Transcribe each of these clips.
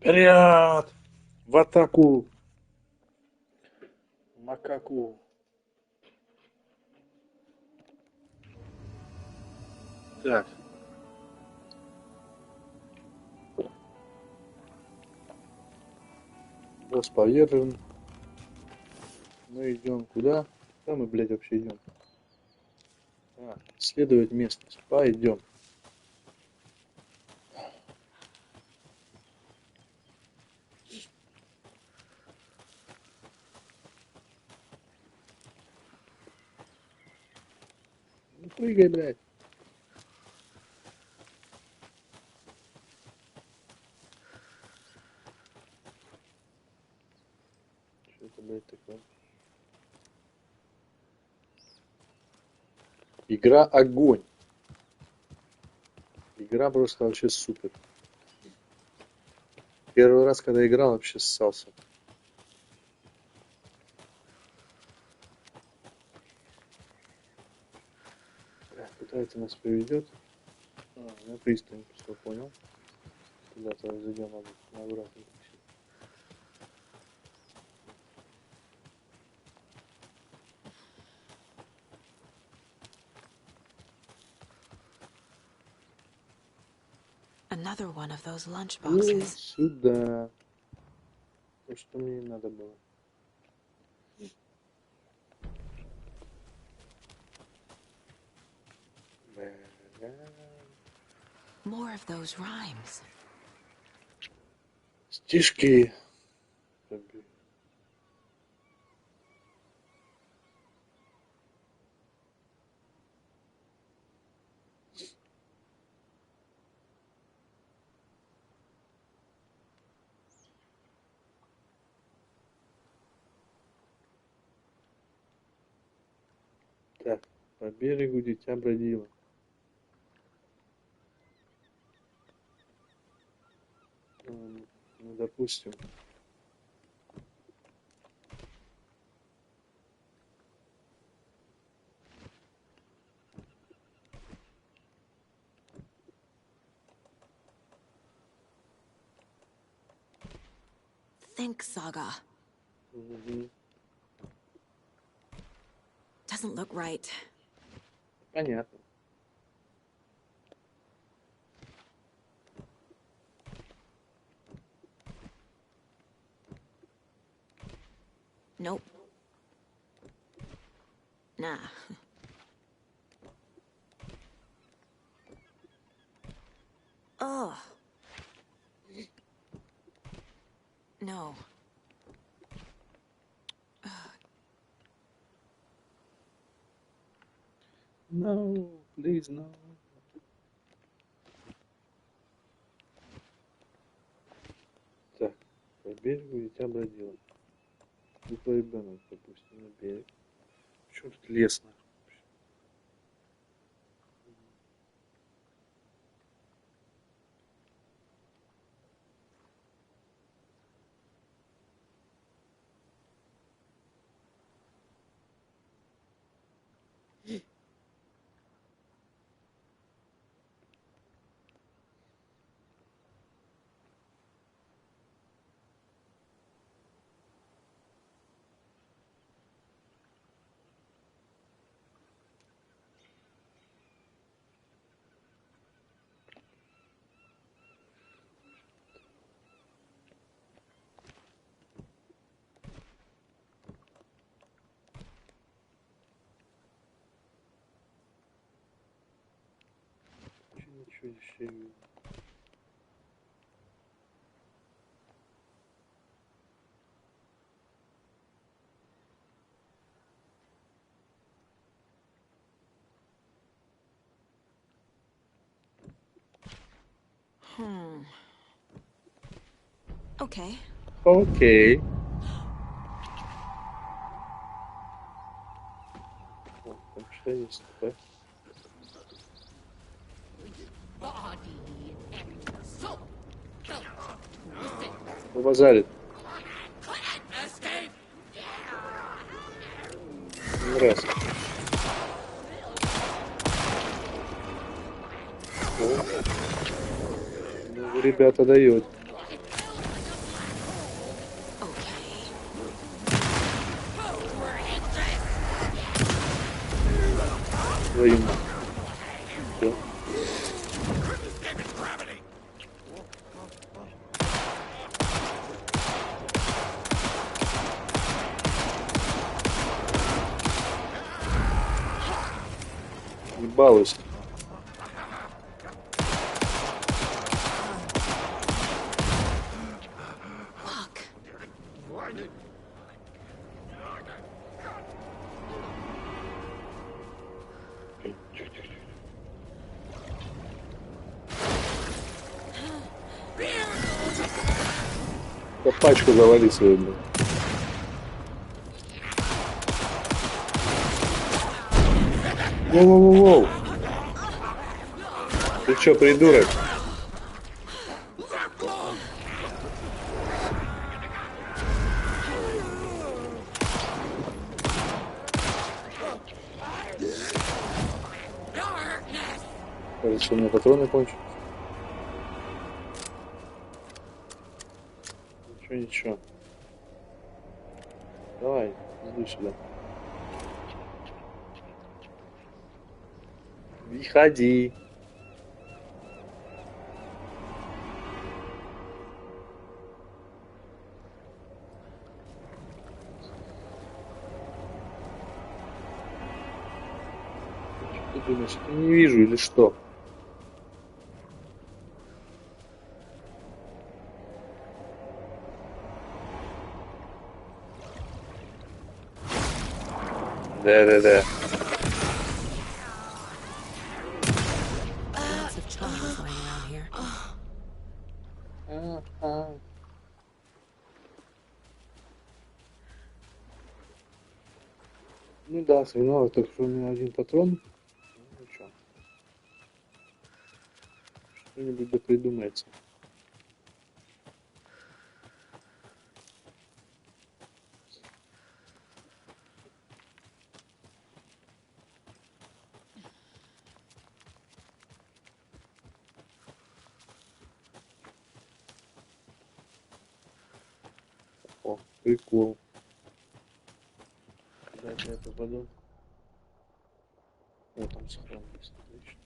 Вперед! В атаку! Макаку! Так. Босс повержен. Мы идем куда? Куда мы, блядь, вообще идем? Исследовать местность. Пойдем. Ну, прыгай, блядь. Что это, блядь, такое? Игра огонь. Игра просто вообще супер. Первый раз, когда играл, вообще ссался. Куда это нас приведет? На пристань, все понял. Куда-то зайдем на обратно. Another one of those lunchboxes. Сюда. То, что мне надо было. More of those rhymes. Стишки. Так, по берегу дитя бродило. Ну, допустим. Think, Saga. Doesn't look right. Понятно. Nope. Nah. Ugh. No. No, please, no. Так, по берегу дитя бродило. Буква ребенок, допустим, на берег. Почему тут лес, нахуй? Ничего еще не видно. Okay. Окей. Там что есть такое? Базарит. Раз. Ну, ребята дают. твою мать. Всё. Ебалась. Fuck. Пачку завали свою, блин. Воу-воу-воу. Ты чё, придурок? Кажется, у меня патроны кончились. Ничего, ничего. Давай, иди сюда. Выходи. Что ты думаешь, я не вижу или что? Да-да-да. Lots of charms lying around here. Ага. Ну да, сигнал, так что у меня один патрон. Ну ничего. Что-нибудь да придумается. О, прикол. Куда-то я попаду. О, там схрон есть, отлично.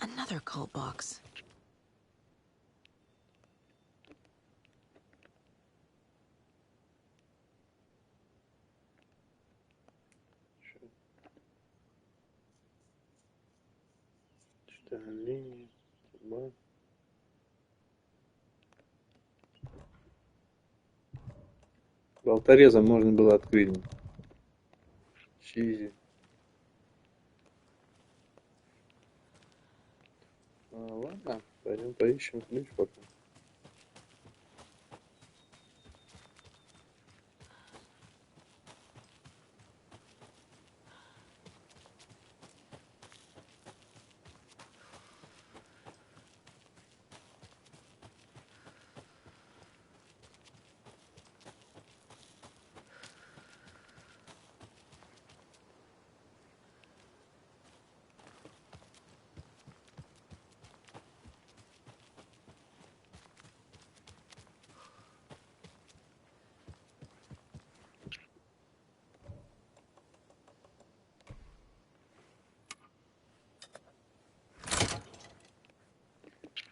Another cult box. Чё? Читаем линии. Труба. Болторезом можно было открыть. Чизи. Ладно, пойдем поищем ключ пока.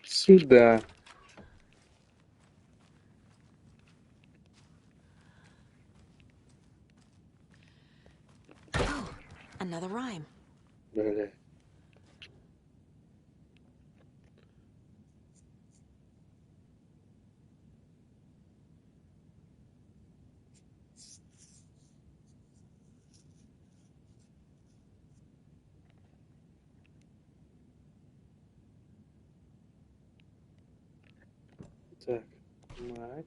Сюда. Oh, another rhyme. Бля. Так, мать.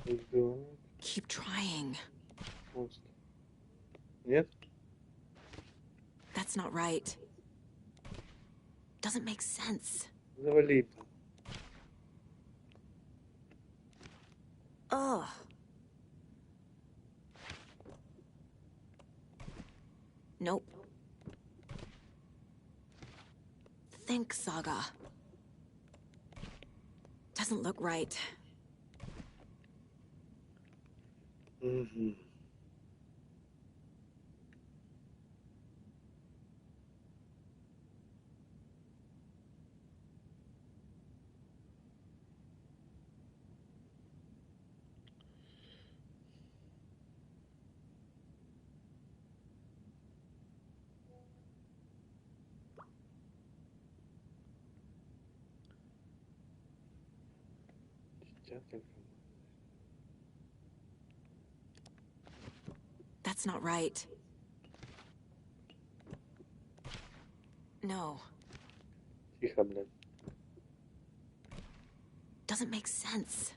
Ребенок. Keep trying. Монстр. Нет? That's not right. Doesn't make sense. Завали. Ugh. Nope. bank saga. Doesn't look right. Угу. Дитя только. That's not right. No, Тихо, блядь. doesn't make sense.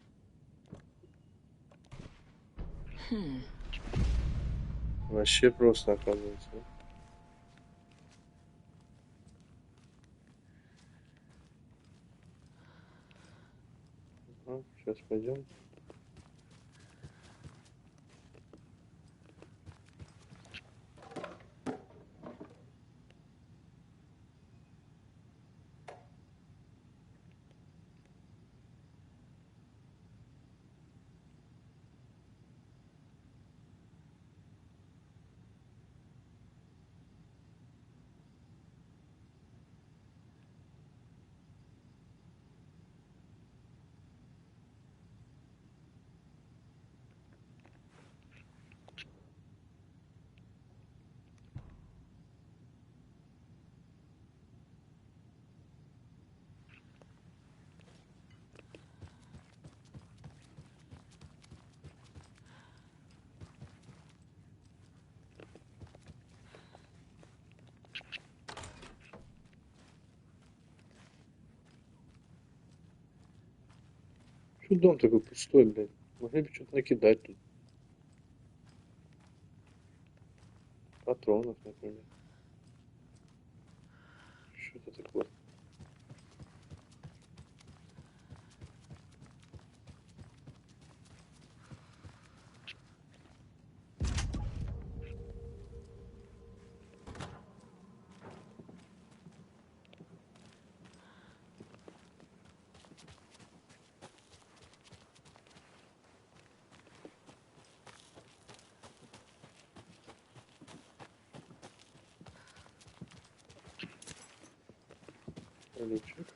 Вообще просто оказывается. Ага, сейчас пойдем. Что дом такой пустой, блядь? Могли бы что-то накидать тут. Патронов, например. Что-то такое. Олечек.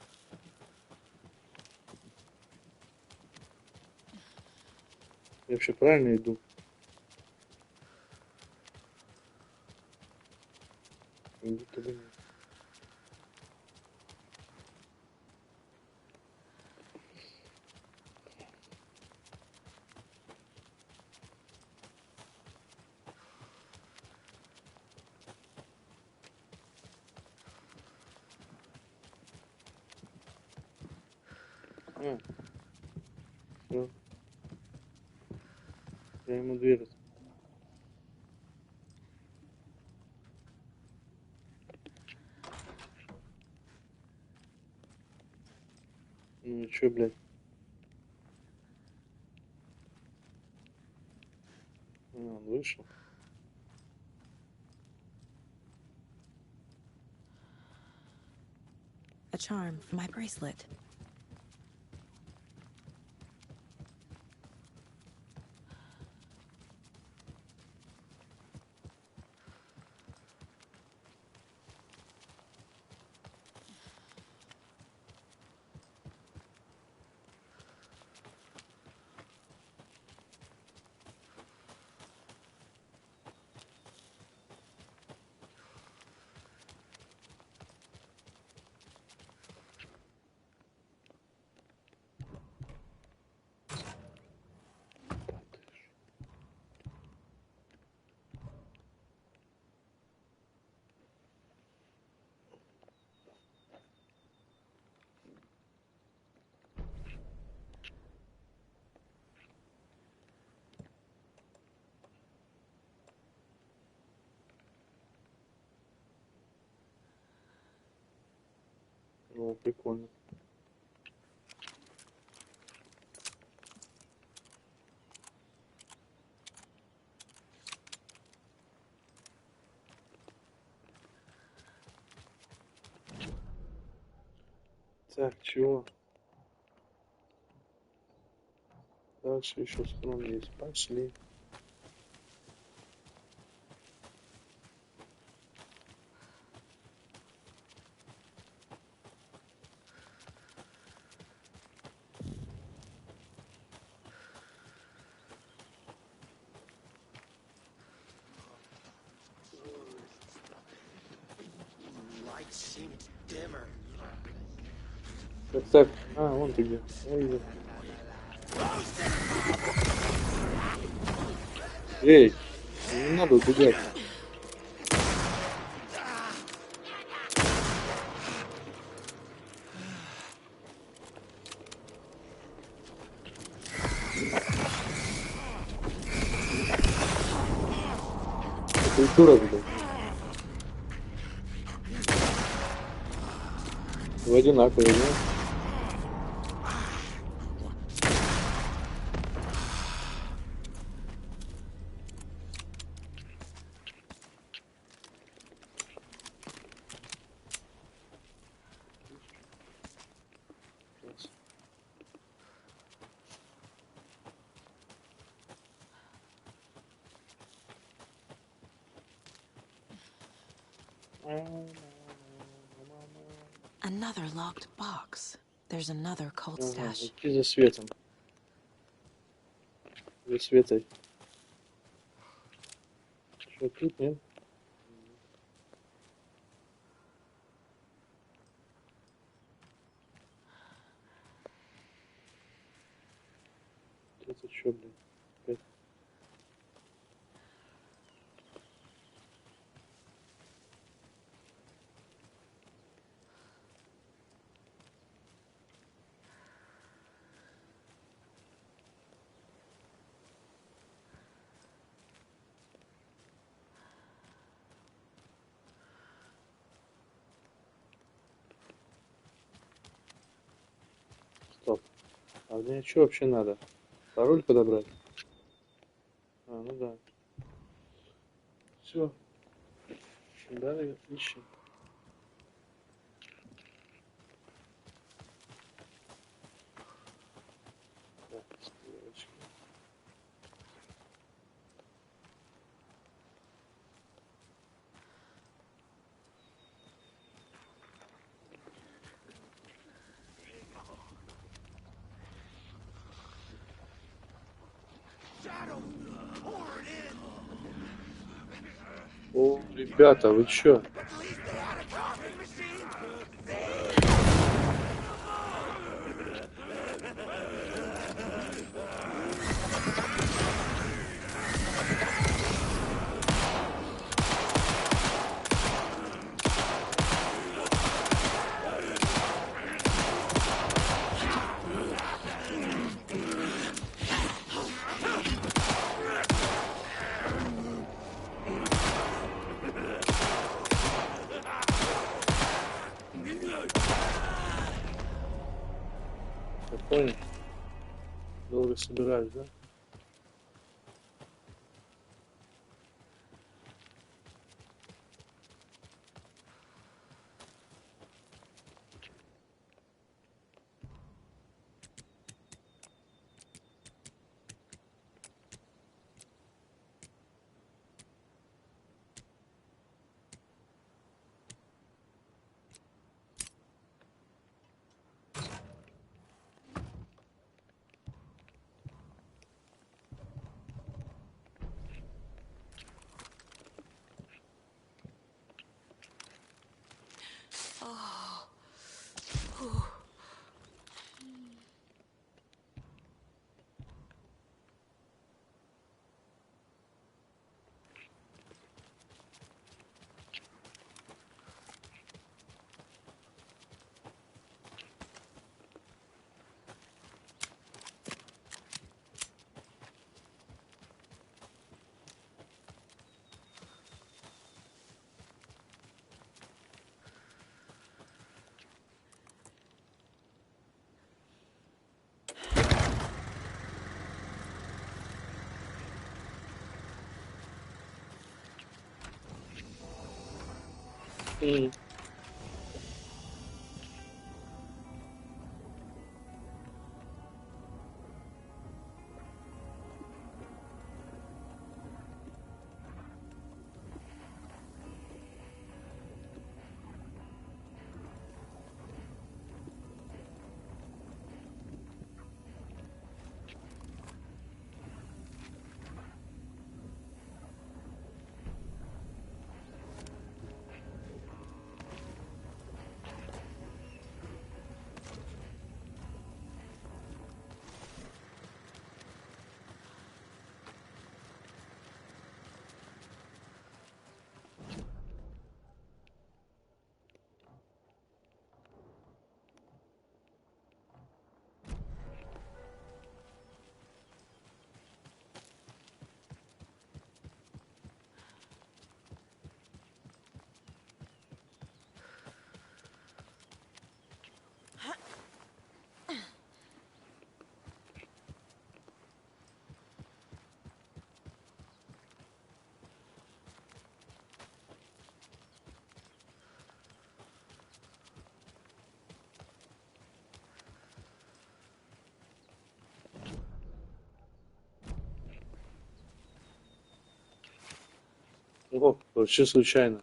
Я вообще правильно иду? Как будто бы нет. А, все. Я ему дверь. Ну чё, блядь? А, он вышел. A charm for my bracelet. Ну, прикольно. Так, чего? Дальше еще схрон есть. Пошли. Так, так. А, вон ты где. Я вижу. Эй, не надо убегать. Культура, блин. Вы одинаковые, да? Another locked box. There's another cult Ага, stash. идти за светом. За светой. Что тут, нет? Это что, блин? Опять? Стоп. А мне что вообще надо? Пароль подобрать? А, ну да. Все. Далее ищем. Так, стрелочки. О, ребята, вы чё? Я понял. Долго собираюсь, да? О, вообще случайно.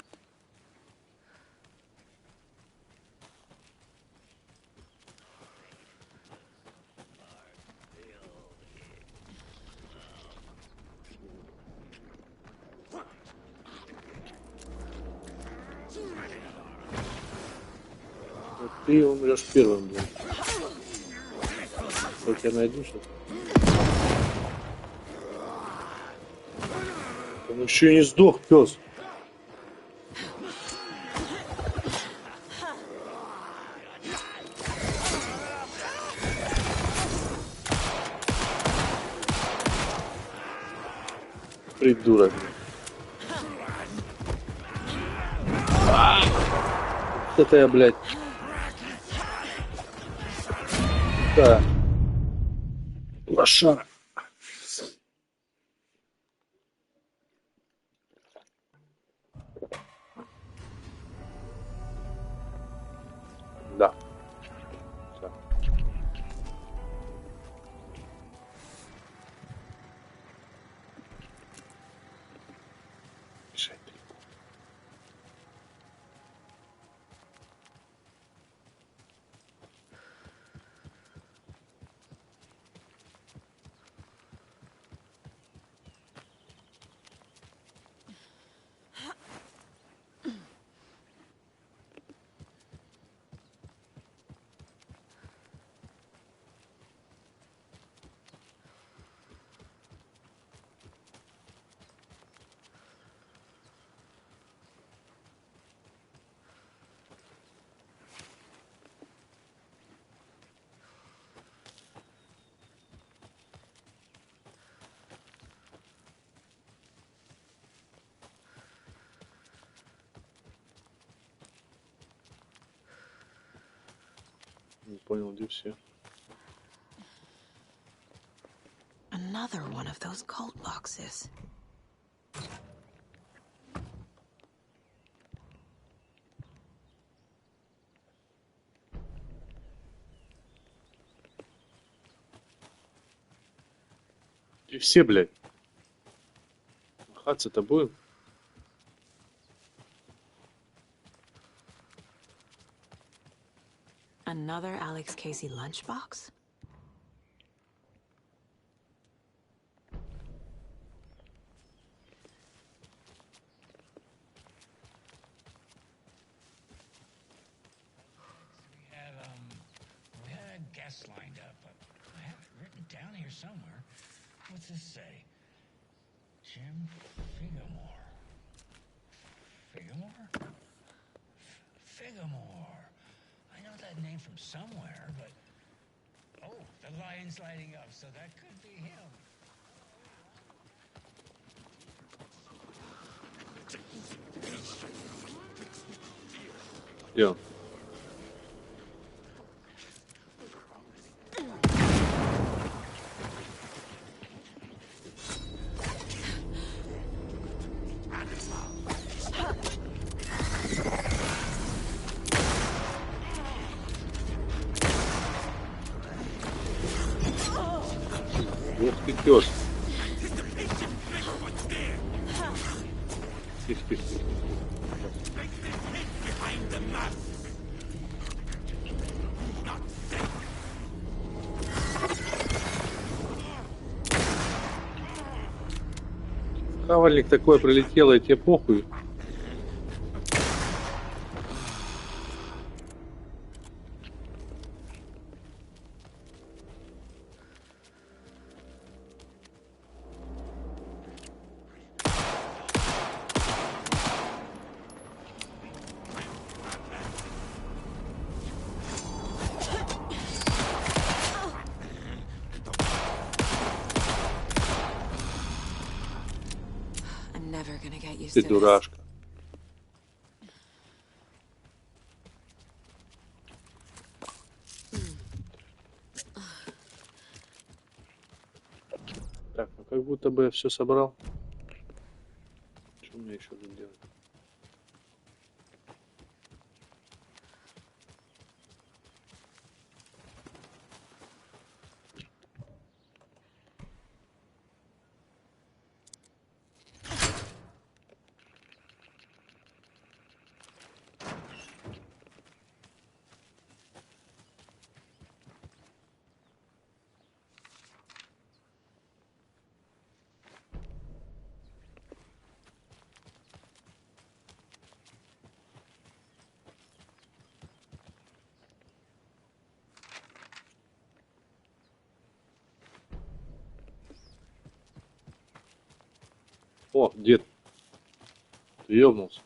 Вот ты умрешь первым, блин. Вот я найду что-то. Он еще и не сдох, пес. Придурок. Это я, блядь. Да. Лошара. Да. Всё. Мешает. Не понял, где все. Another one of those cult boxes. И все, блядь. Махаться-то будем? Another Alex Casey lunchbox? We had a guest lined up, but I have it written down here somewhere. What's this say? Jim Figamore. Figamore? Figamore. I know that name from somewhere, but... Oh, the lion's lighting up, so that could be him. Где он? Ух ты, пес. Тихо, тихо, тихо. Хавальник такое прилетело, и тебе похуй. I'm never gonna get used Ты to this. дурашка. Так, ну как будто бы я все собрал. Что мне еще тут делать? О, дед. Ты ёбнулся.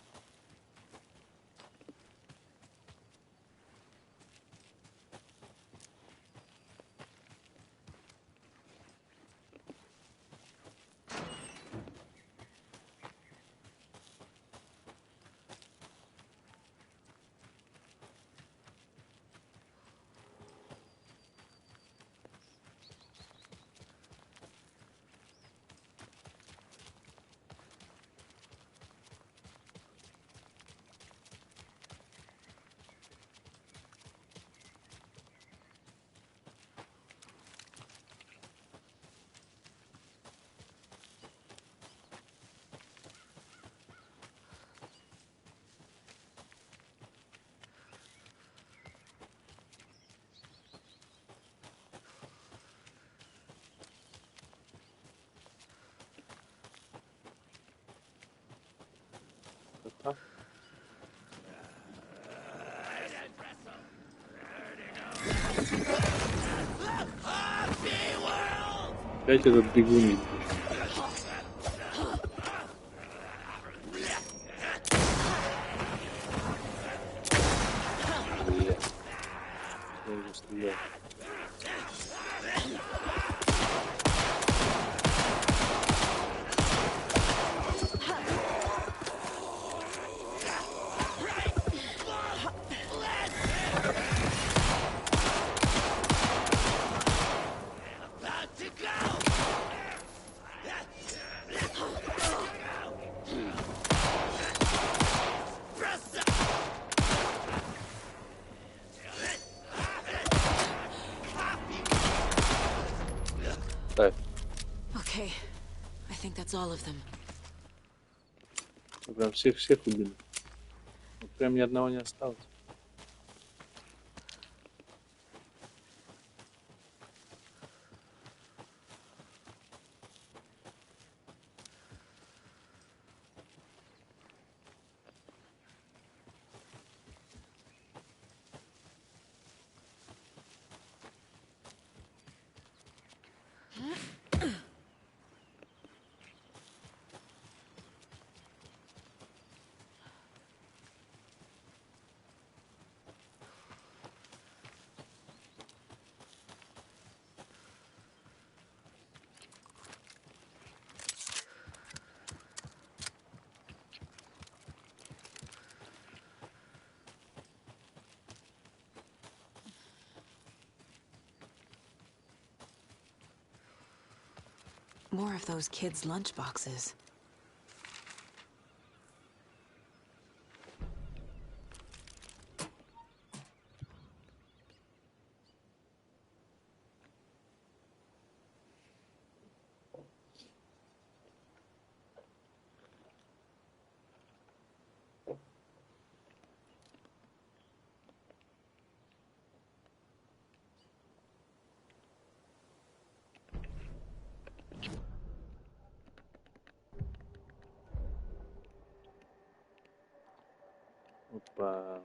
Ага. Опять этот бегун. Блядь. Я уже стрелял. Так, Okay, I think that's all of them. прям всех убили. Вот прям ни одного не осталось. More of those kids' lunchboxes. Опа.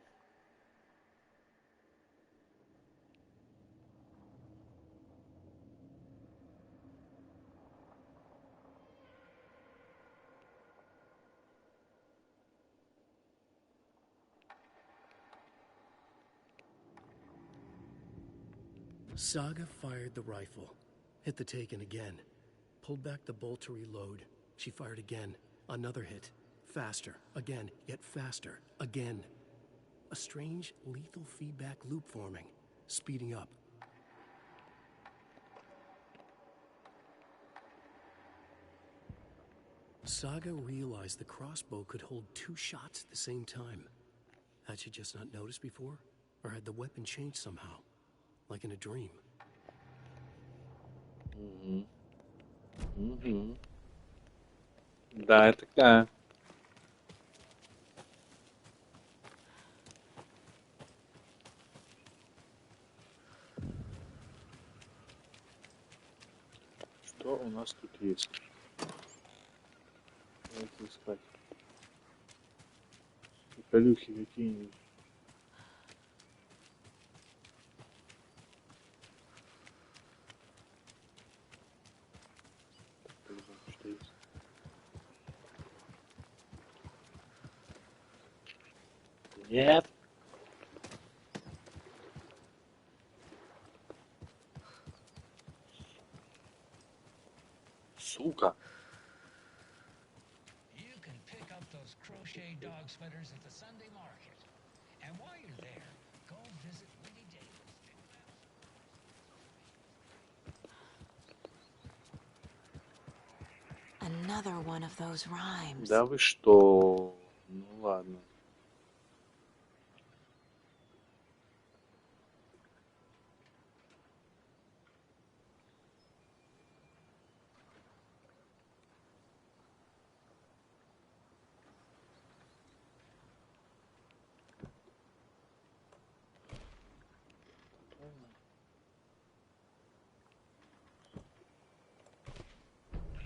Saga fired the rifle, hit the Taken again, pulled back the bolt to reload. She fired again, another hit, faster, again, yet faster, again. A strange, lethal feedback loop forming, speeding up. Saga realized the crossbow could hold 2 shots at the same time. Had she just not noticed before? Or had the weapon changed somehow? Like in a dream? Угу. Да, это такая. Что у нас тут есть? Давайте искать. Приколюхи какие-нибудь. По-любому, что есть. Нет. Сука. You can pick up those crochet dog sweaters at the Sunday market. And while you're there, go visit Winnie Davis. Another one of those rhymes. Да вы что? Ну ладно.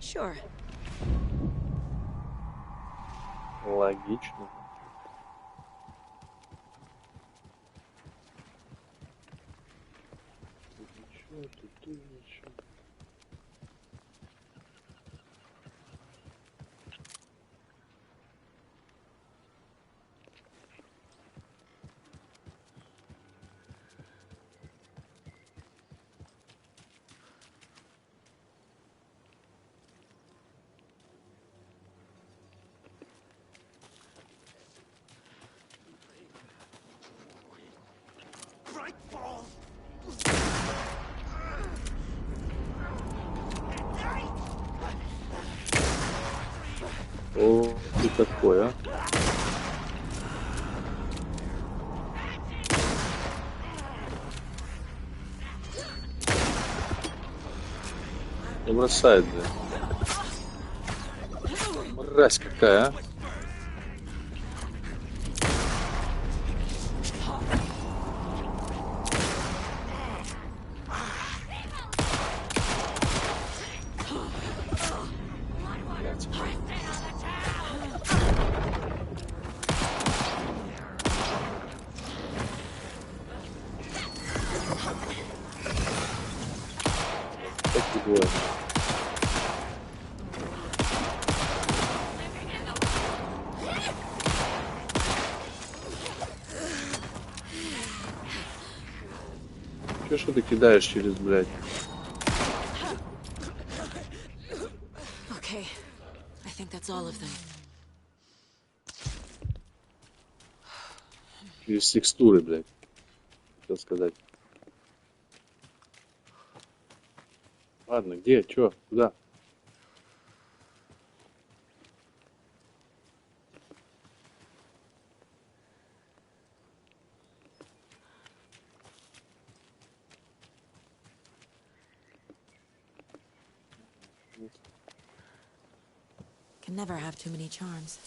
Sure. Логично. Тут ничего, тут тоже ничего. О, ты такой, а? Не бросает, да? Мразь какая, а? Так и бывает. Чё ж ты кидаешь через, блядь? Okay. I think that's all of them. Через текстуры, блядь. Хотел сказать. Ладно, где? Чё? Куда? Can never have too many charms.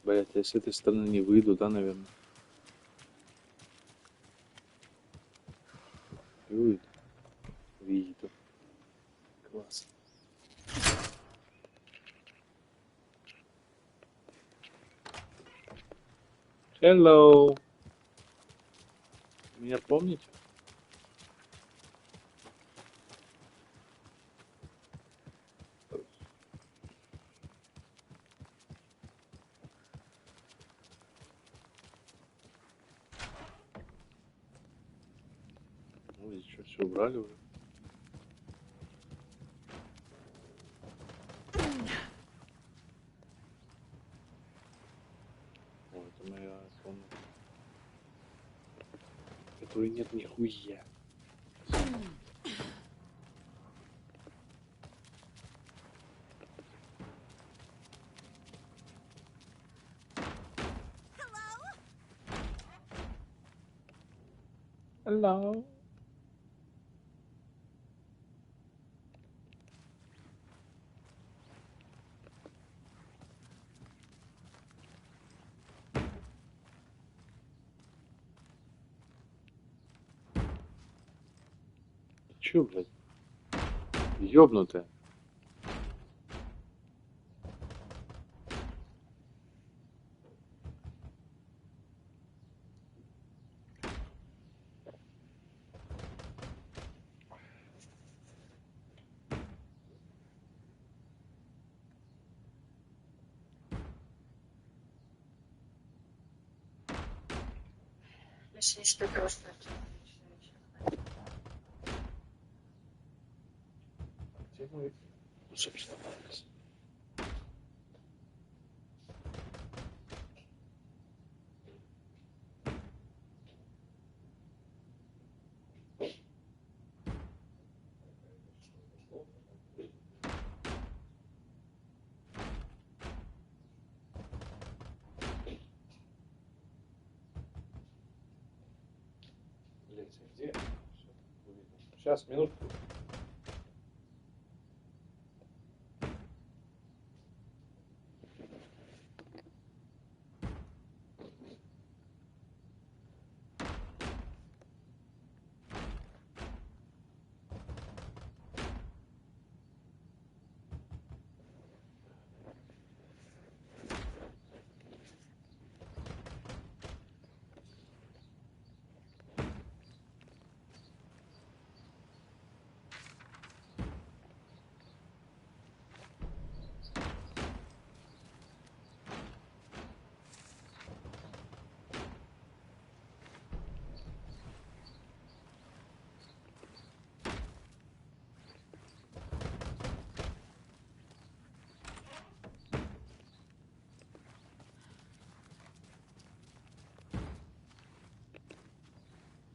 Блядь, я с этой стороны не выйду, да, наверное? Выйду. Выйду. Класс. Hello. Меня помните? Ну, здесь что, все убрали уже? О, это моя комната. В которой нет нихуя. Hello. Ты чё, блядь? Ёбнутая. Если что-то просто. Где мы, собственно, где? Сейчас, минутку.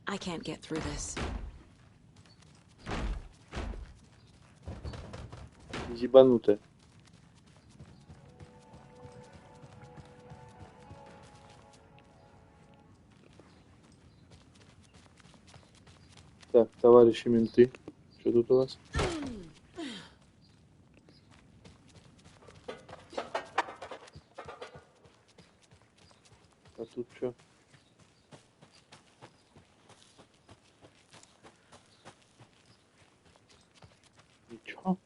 I can't get through this. Ебанутая. Так, товарищи менты, что тут у вас? А тут что? Ничего.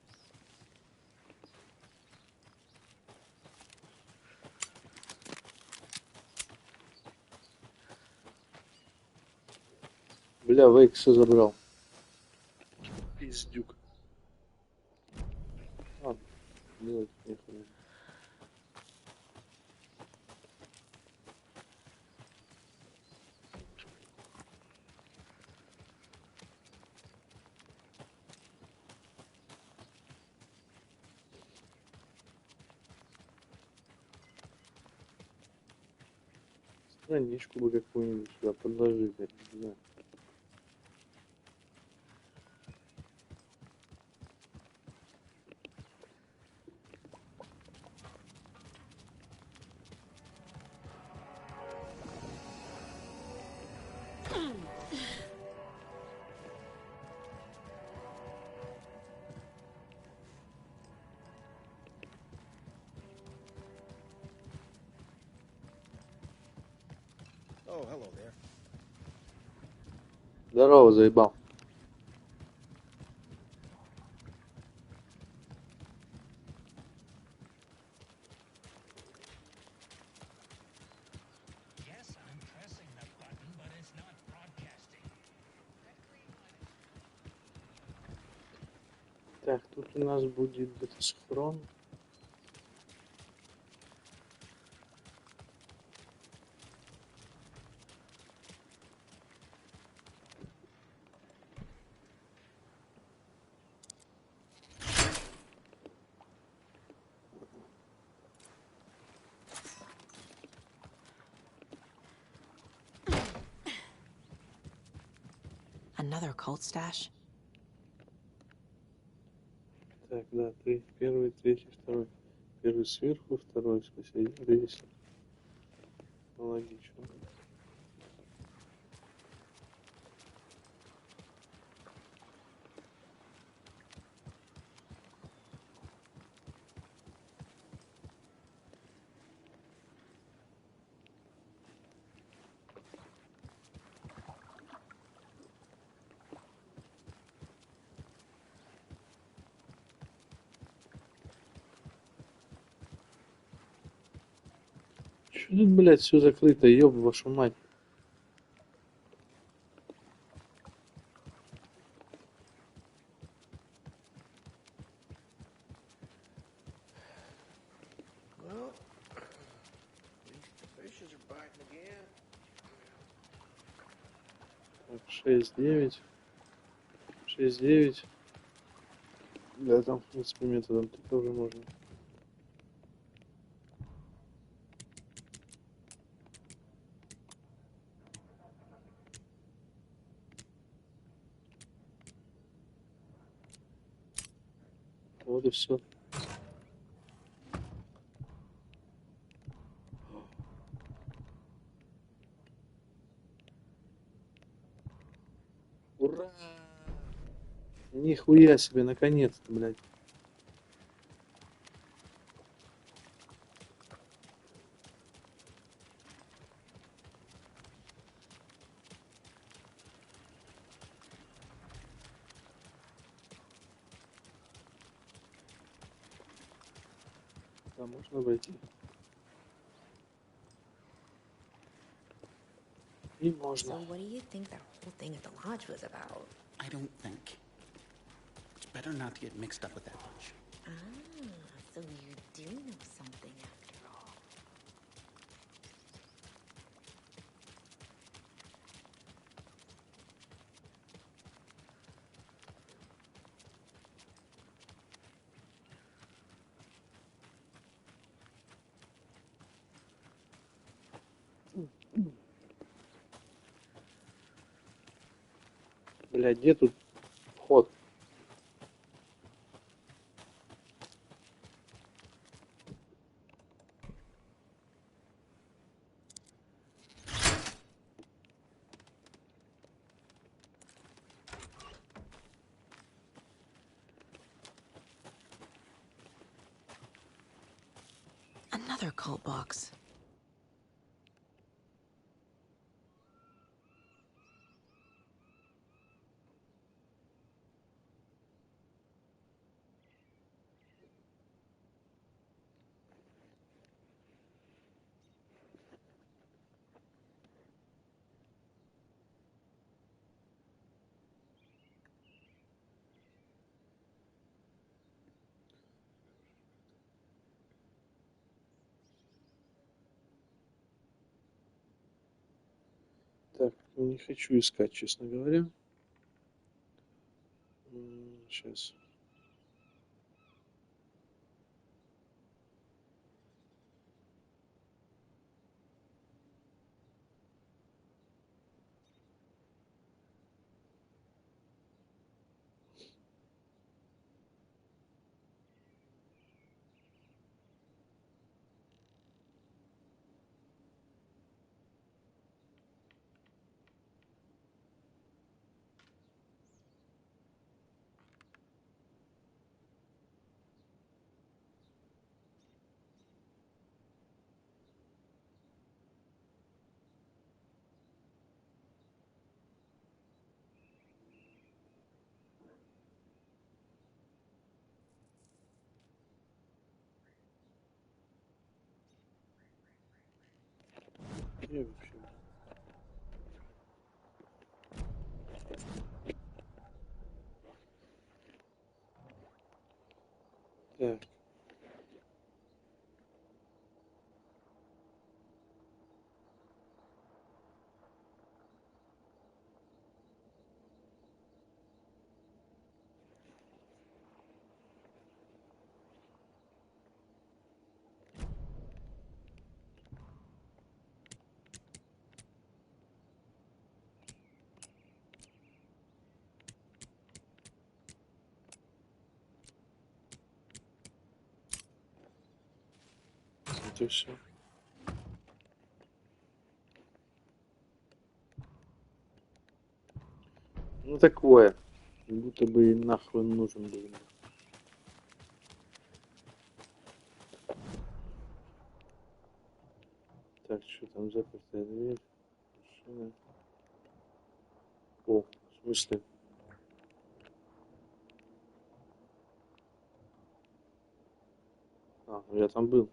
Бля, Вейк все забрал. Пиздюк. Ладно, делать нехуй. Страничку бы какую-нибудь сюда подложить, я не знаю. Oh, hello there. Здорово, заебал. Guess I'm pressing the button, but it's not broadcasting. Так, тут у нас будет где-то схрон. Another cult stash? Так, да, ты первый, третий, второй. Первый сверху, второй посередине, третий. Ну, логично. Чё тут, блядь, все закрыто, ёб вашу мать. Well, at least the fishes are biting again. Так, 6-9. 6-9. Да, там, в принципе, методом тоже можно. Вот и все. Ура! Нихуя себе, наконец-то, блядь. Да, можно обойти. И можно. So what do you think that whole thing at the lodge was about? I don't think. It's better not to get mixed up with that bunch. Ah, so you do know something after all. Блядь, где тут вход? Another cult box. Так, не хочу искать, честно говоря. Сейчас. Где вообще? Так. Вот и все. Ну такое. Как будто бы и нахуй нужен был. Так, что там запертая дверь? Машина. О, в смысле? А, ну я там был.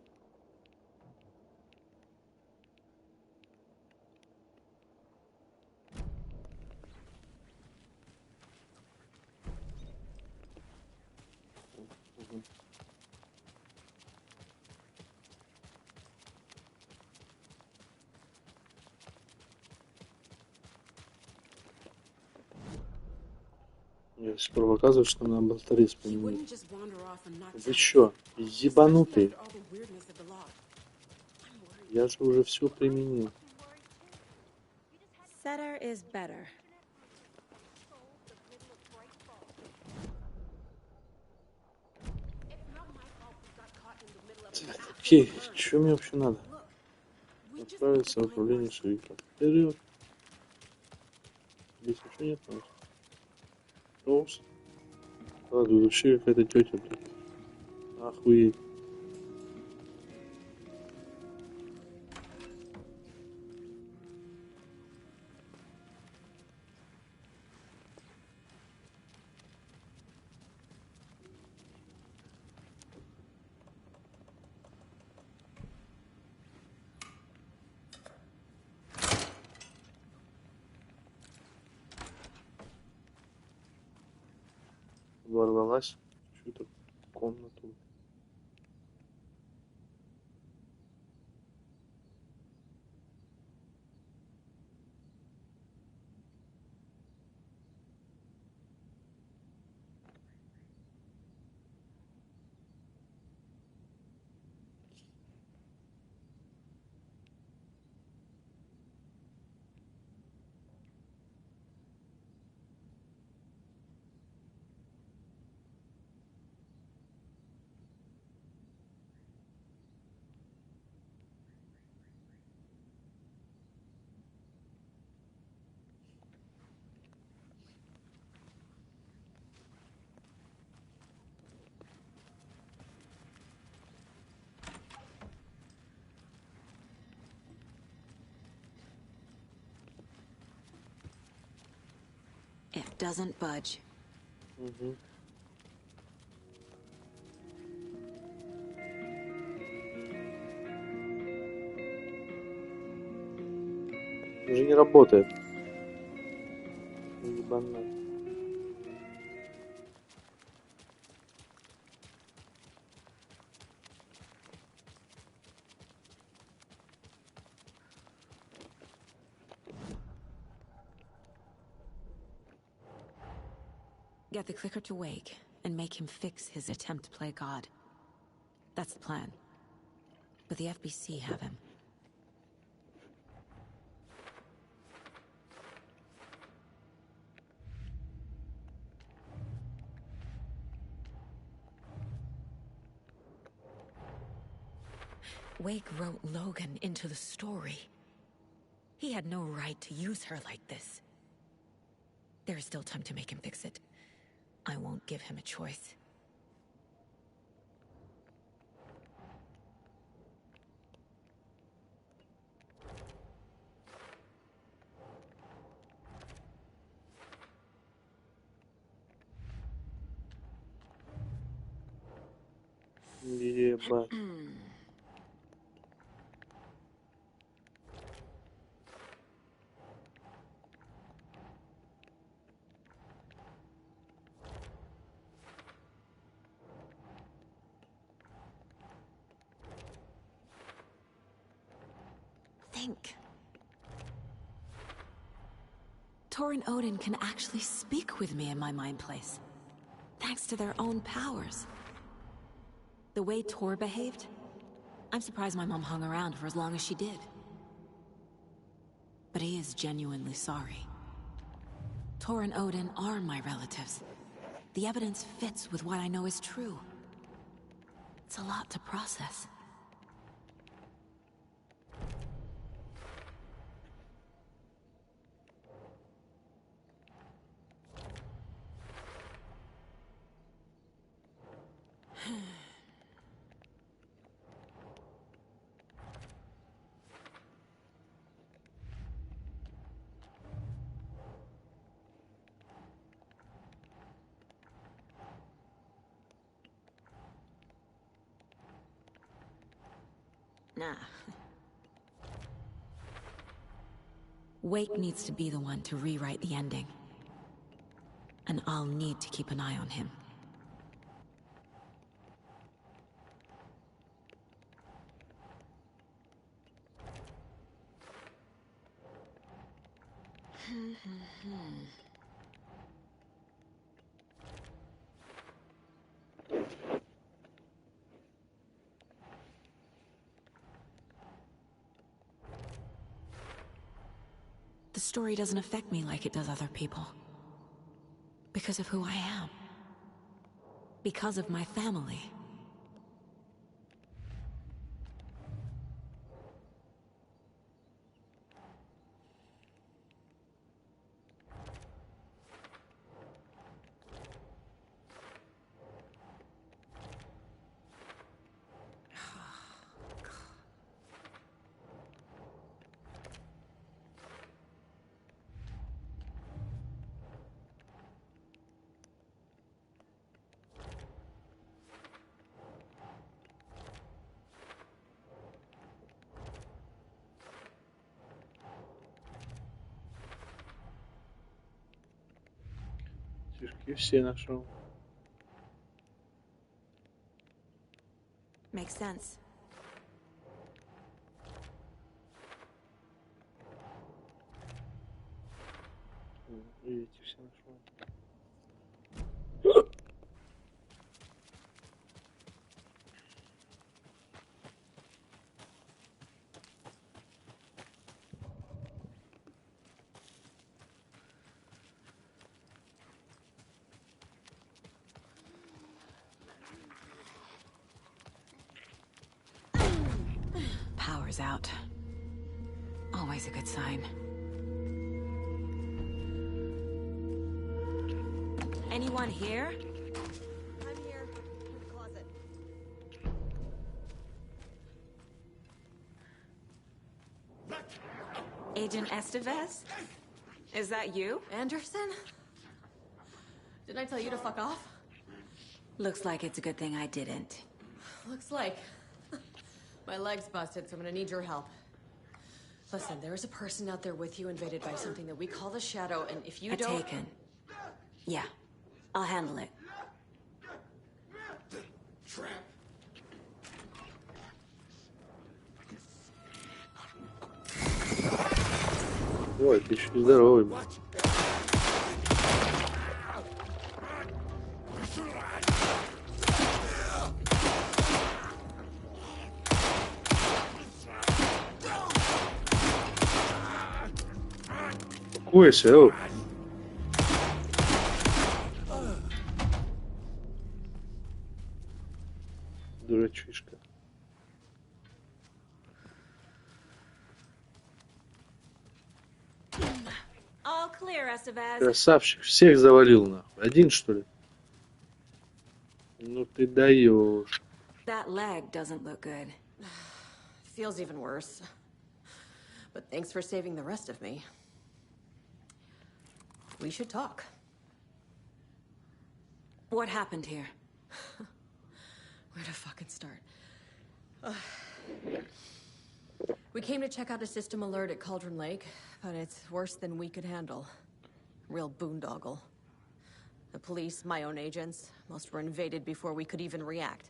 Мгм. Я до сих пор показываю, что на болторез He применил. wouldn't just wander off and not Вы tell us, чё, especially ебанутый? after all the weirdness of the log. I'm worried. Я же уже все применил. Setter is better. Окей, что мне вообще надо? We just Отправиться в need to find управление more. шерифа. Вперед. Здесь ничего нет, может? Роуз? Ладно, вообще какая-то тетя, блядь. Охуеть. Ворвалась в чью-то комнату. It doesn't budge. Угу. Уже не работает. Ебанат. Get the clicker to Wake and make him fix his attempt to play God. That's the plan. But the FBC have him. Wake wrote Logan into the story. He had no right to use her like this. There is still time to make him fix it. I won't give him a choice. Ебать. Think. Tor and Odin can actually speak with me in my mind place. Thanks to their own powers. The way Tor behaved, I'm surprised my mom hung around for as long as she did. But he is genuinely sorry. Tor and Odin are my relatives. The evidence fits with what I know is true. It's a lot to process. Nah. Wake needs to be the one to rewrite the ending. And I'll need to keep an eye on him. story doesn't affect me like it does other people. Because of who I am. Because of my family. Тишки все нашел. Makes sense. Видите, все нашел. Power's out. Always a good sign. Anyone here? I'm here. In the closet. Agent Estevez? Is that you? Anderson? Didn't I tell you to fuck off? Looks like it's a good thing I didn't. Looks like. My leg's busted, so I'm gonna need your help. Listen, there is a person out there with you invaded by something that we call the Shadow, and if you don't... Taken. Yeah, I'll handle it. Ой, ты еще здоровый. Успокойся, о. Дурачишка. All clear, Estevez. Красавчик, всех завалил нахуй. Один, что ли? Ну ты даешь. That leg doesn't look good. Feels even worse. But thanks for saving the rest of me. We should talk. What happened here? Where to fucking start? We came to check out a system alert at Cauldron Lake, but it's worse than we could handle. Real boondoggle. The police, my own agents, most were invaded before we could even react.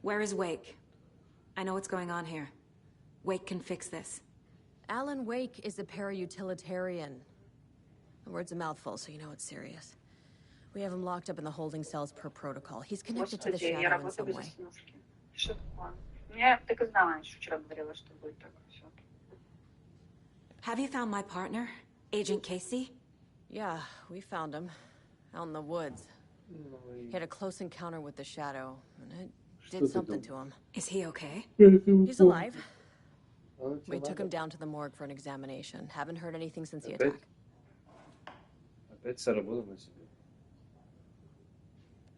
Where is Wake? I know what's going on here. Wake can fix this. Alan Wake is a para-utilitarian. The word's a mouthful, so you know it's serious. We have him locked up in the holding cells per protocol. He's connected to the Господи, я Shadow in работаю some без way. установки. Что такое? Я так и знала, еще вчера говорила, что будет так все. Have you found my partner, Agent Casey? Yeah, we found him. Out in the woods. He had a close encounter with the Shadow, and it did something to him. Is he okay? He's alive. We took him down to the morgue for an examination. Haven't heard anything since the attack. Опять заработал на себе.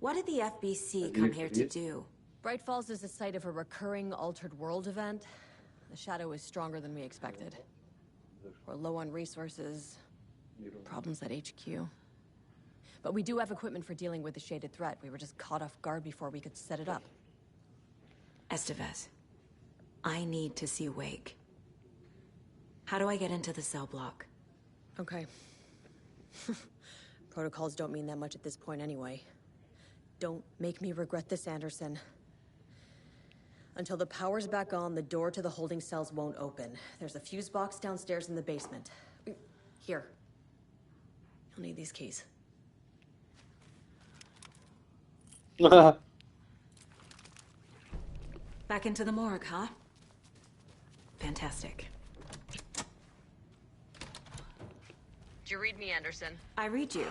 What did the FBC come here to do? Bright Falls is the site of a recurring altered world event. The Shadow is stronger than we expected. We're low on resources, problems at HQ. But we do have equipment for dealing with the shaded threat. We were just caught off guard before we could set it up. Estevez, I need to see Wake. How do I get into the cell block? Okay. Protocols don't mean that much at this point anyway. Don't make me regret this, Anderson. Until the power's back on, the door to the holding cells won't open. There's a fuse box downstairs in the basement. Here. You'll need these keys. Back into the morgue, huh? Fantastic. Do you read me, Anderson? I read you.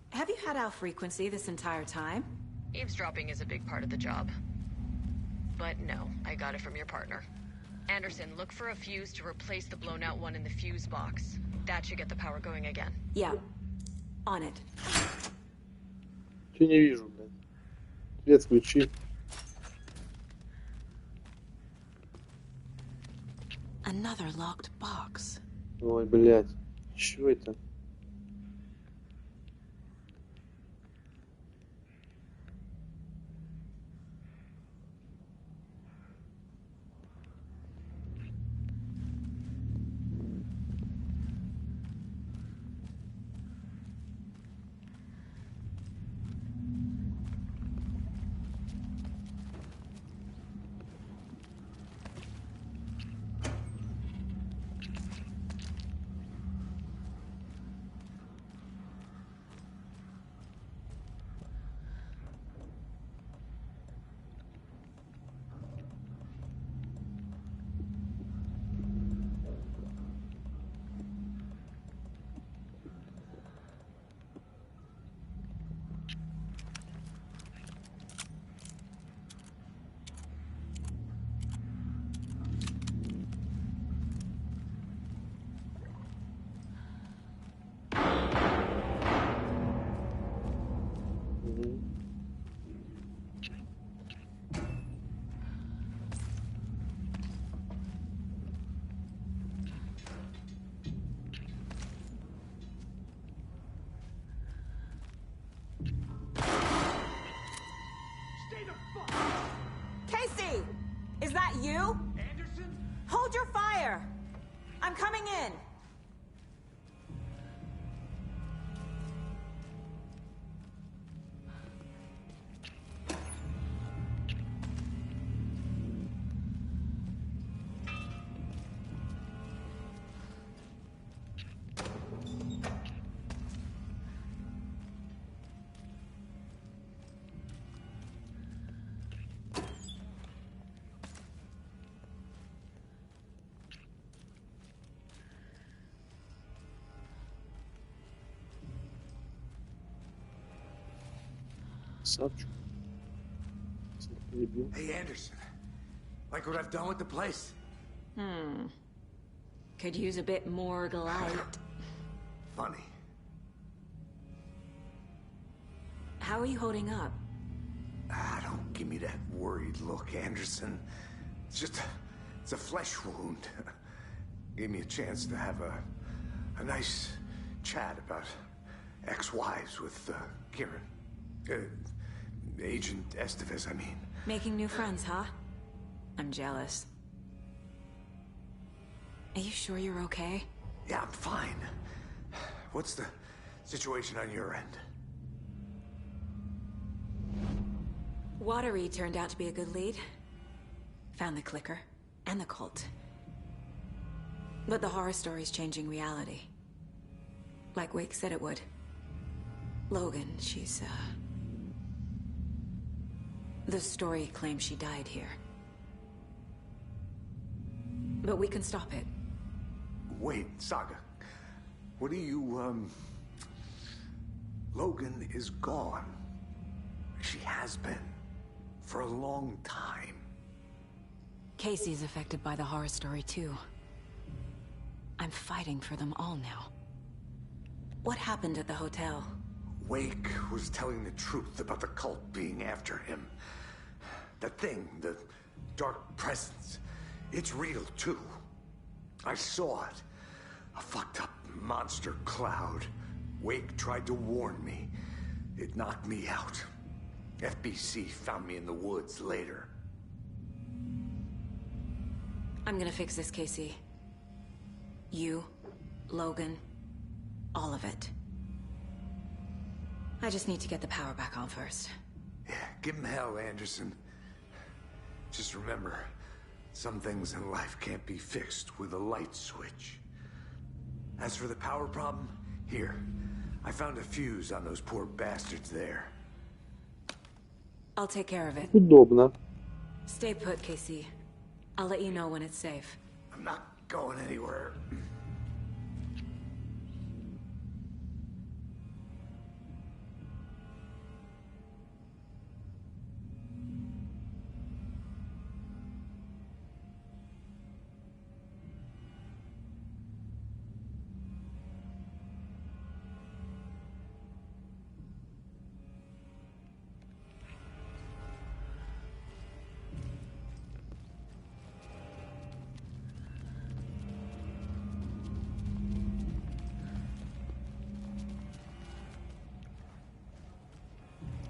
Have you had our frequency this entire time? Eavesdropping is a big part of the job. But no, I got it from your partner. Anderson, look for a fuse to replace the blown out one in the fuse box. That should get the power going again. Yeah. On it. Чё не вижу, блядь. Свет включи. Another locked box. Ой, блядь. Чё это? Casey! Is that you? Anderson? Hold your fire! I'm coming in! Савчу. Перебил. Hey, Anderson. Like what I've done with the place? Could use a bit more light. Funny. How are you holding up? Ah, don't give me that worried look, Anderson. It's a flesh wound. Gave me a chance to have a nice chat about ex-wives with Kieran. Agent Estevez, I mean. Making new friends, huh? I'm jealous. Are you sure you're okay? Yeah, I'm fine. What's the situation on your end? Watery turned out to be a good lead. Found the clicker and the cult. But the horror story's changing reality. Like Wake said it would. Logan, she's, the story claims she died here. But we can stop it. Wait, Saga. What do you, Logan is gone. She has been. For a long time. Casey's affected by the horror story, too. I'm fighting for them all now. What happened at the hotel? Wake was telling the truth about the cult being after him. That thing, the dark presence, it's real, too. I saw it. A fucked up monster cloud. Wake tried to warn me. It knocked me out. FBC found me in the woods later. I'm gonna fix this, Casey. You, Logan, all of it. I just need to get the power back on first. Yeah, give him hell, Anderson. Just remember, some things in life can't be fixed with a light switch. As for the power problem, here. I found a fuse on those poor bastards there. I'll take care of it. Удобно. Stay put, Casey. I'll let you know when it's safe. I'm not going anywhere.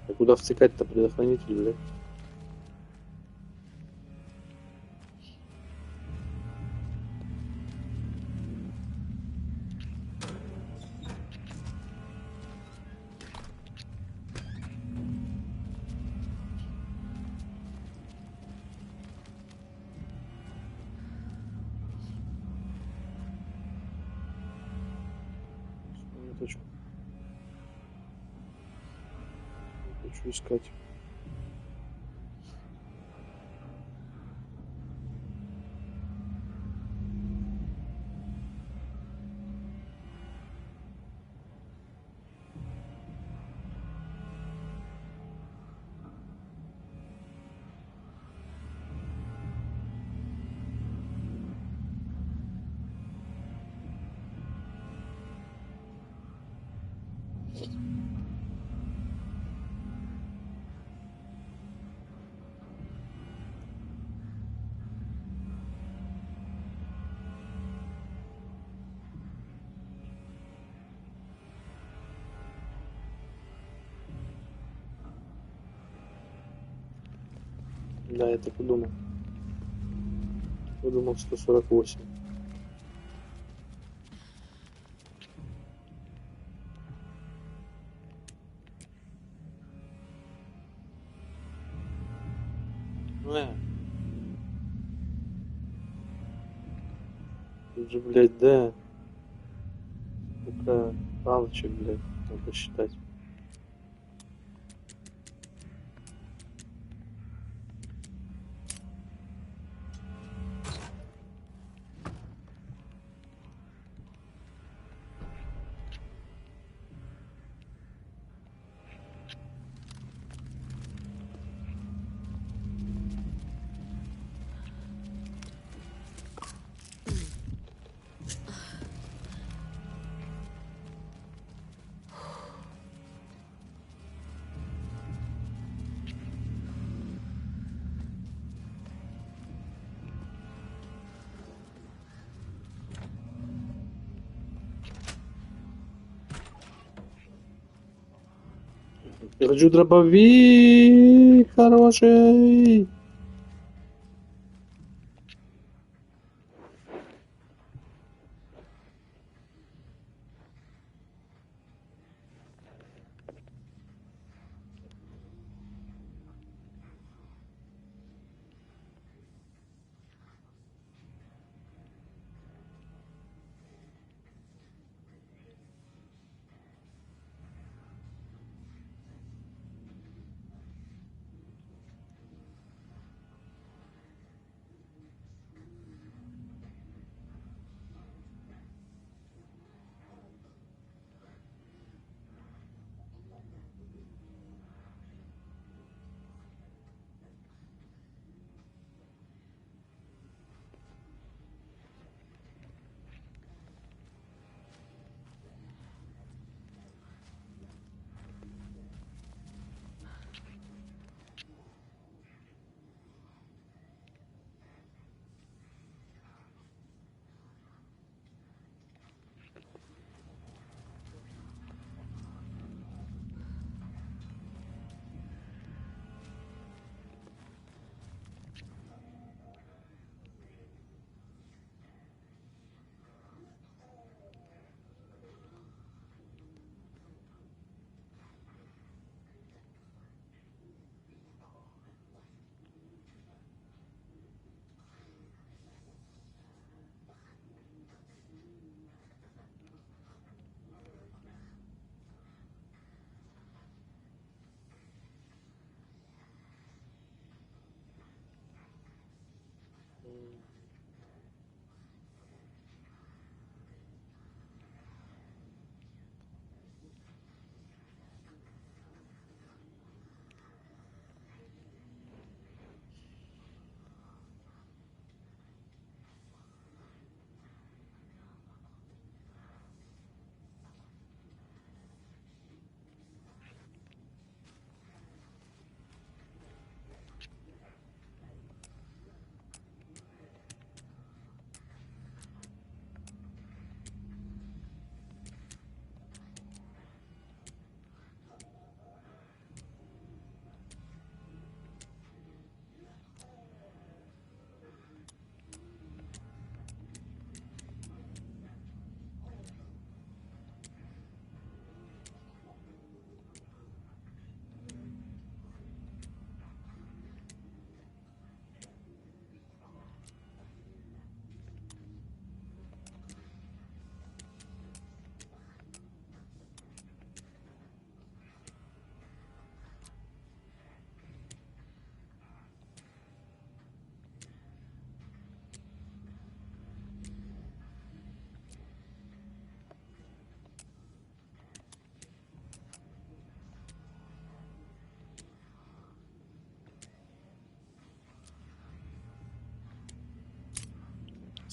А куда втыкать-то, предохранитель, блядь? Точку. Хочу искать. Да, я так и думал. Я думал, 148. Тут же, блядь, да. Сколько палочек, блядь, надо посчитать. Я хочу дробовик хороший.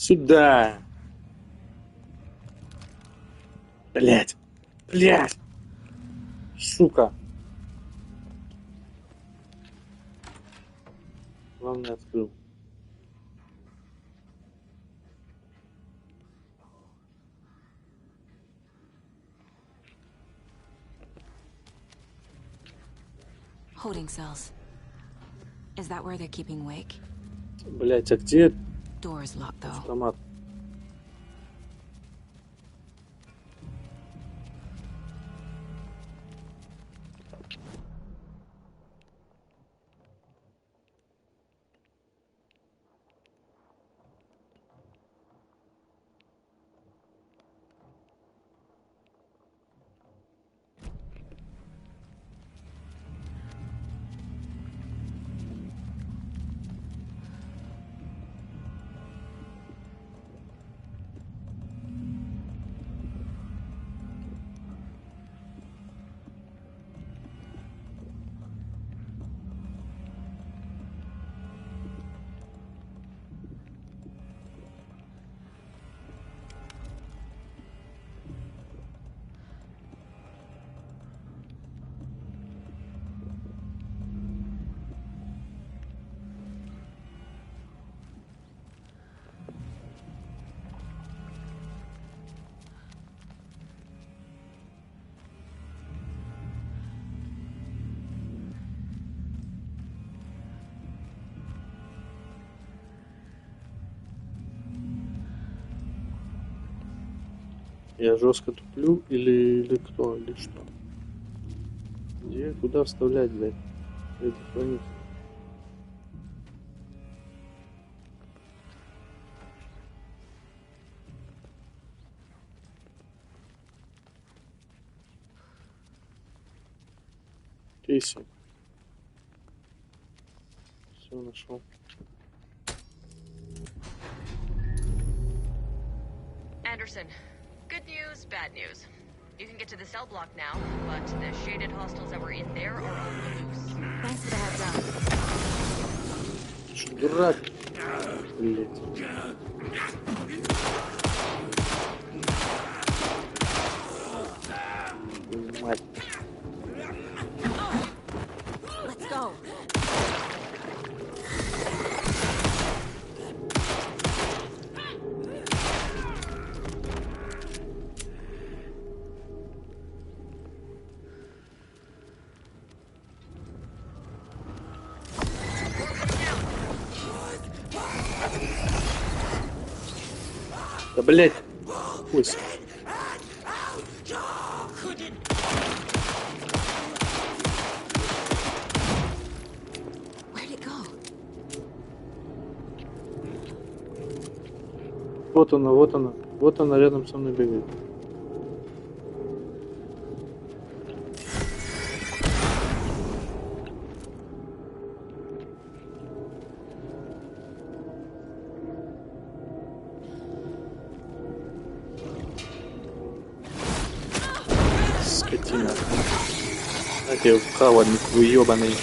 Сюда! Блять! Блять! Сука! Главное, открыл. Holding cells. Is that where they're keeping Wake? Блять, а где Door is locked, though. автомат? Я жестко туплю или кто, или что? Где, куда вставлять, блядь? Предохранитель. Кейси. Все нашел. Anderson, good news, bad news. You can get to the cell block now, but the shaded hostiles that were in there are on the loose. Thanks for the heads up. Что, дурак? Блять. Мать. Let's go. Да, блять. Пусть. Where'd it go? Вот она, вот она. Вот она рядом со мной бегает. Кретина. Знаете, холодник вы ебаный.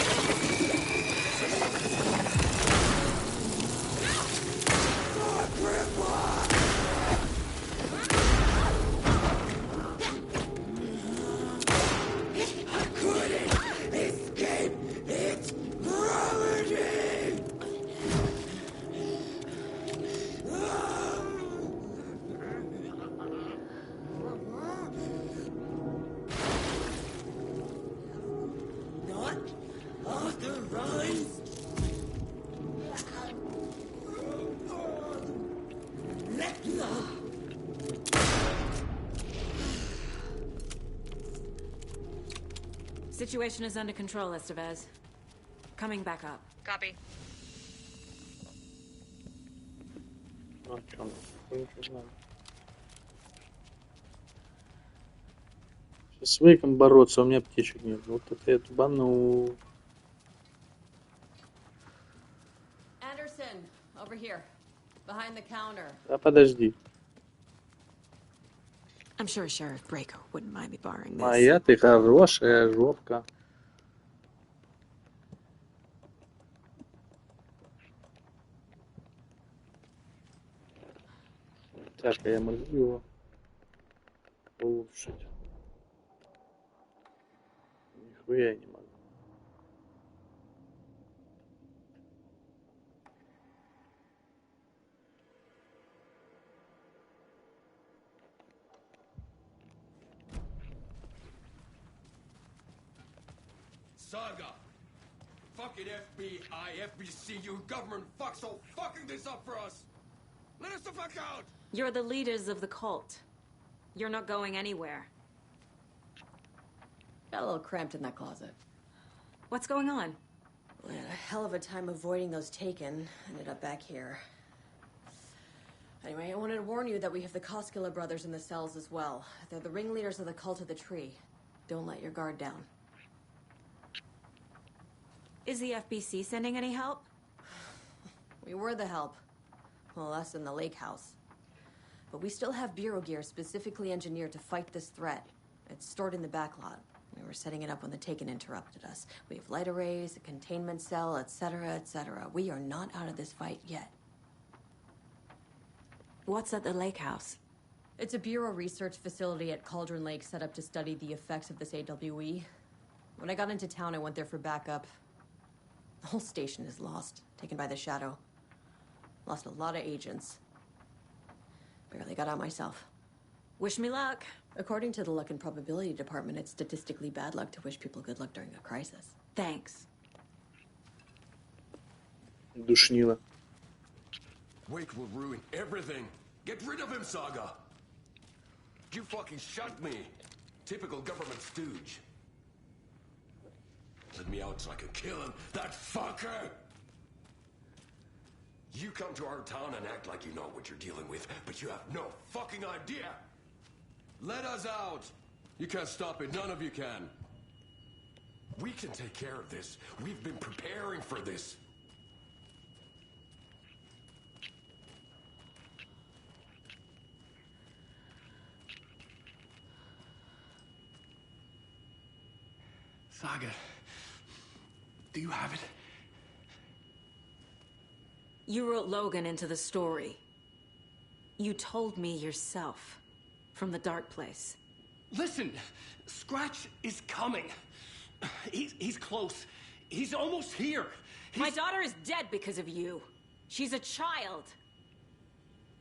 Situation is under control, Estevez. Coming back up. Copy. Ну, о чем? Ничего знаю. С Вейком бороться, у меня аптечек нет. Вот это я тубану. Anderson, over here. Behind the counter. А подожди. I'm sure Sheriff Breaker wouldn't mind me borrowing this. Моя ты хорошая жопка. Так, а я могу его улучшить? Нихуя я не могу. Saga! Fucking FBI, FBC, you government fucks all fucking this up for us! Let us the fuck out! You're the leaders of the cult. You're not going anywhere. Got a little cramped in that closet. What's going on? We had a hell of a time avoiding those taken. Ended up back here. Anyway, I wanted to warn you that we have the Koskela brothers in the cells as well. They're the ringleaders of the cult of the tree. Don't let your guard down. Is the FBC sending any help? We were the help. Well, us in the lake house. But we still have bureau gear specifically engineered to fight this threat. It's stored in the backlot. We were setting it up when the Taken interrupted us. We have light arrays, a containment cell, etc., etc. We are not out of this fight yet. What's at the lake house? It's a bureau research facility at Cauldron Lake set up to study the effects of this AWE. When I got into town, I went there for backup. The whole station is lost, taken by the Shadow. Lost a lot of agents. Barely got out myself. Wish me luck. According to the Luck and Probability Department, it's statistically bad luck to wish people good luck during a crisis. Thanks. Душнило. Wake will ruin everything. Get rid of him, Saga! You fucking shot me. Typical government stooge. Let me out so I can kill him, that fucker! You come to our town and act like you know what you're dealing with, but you have no fucking idea! Let us out! You can't stop it, none of you can. We can take care of this. We've been preparing for this. Saga, do you have it? You wrote Logan into the story. You told me yourself. From the dark place. Listen, Scratch is coming. He's close. He's almost here. My daughter is dead because of you. She's a child.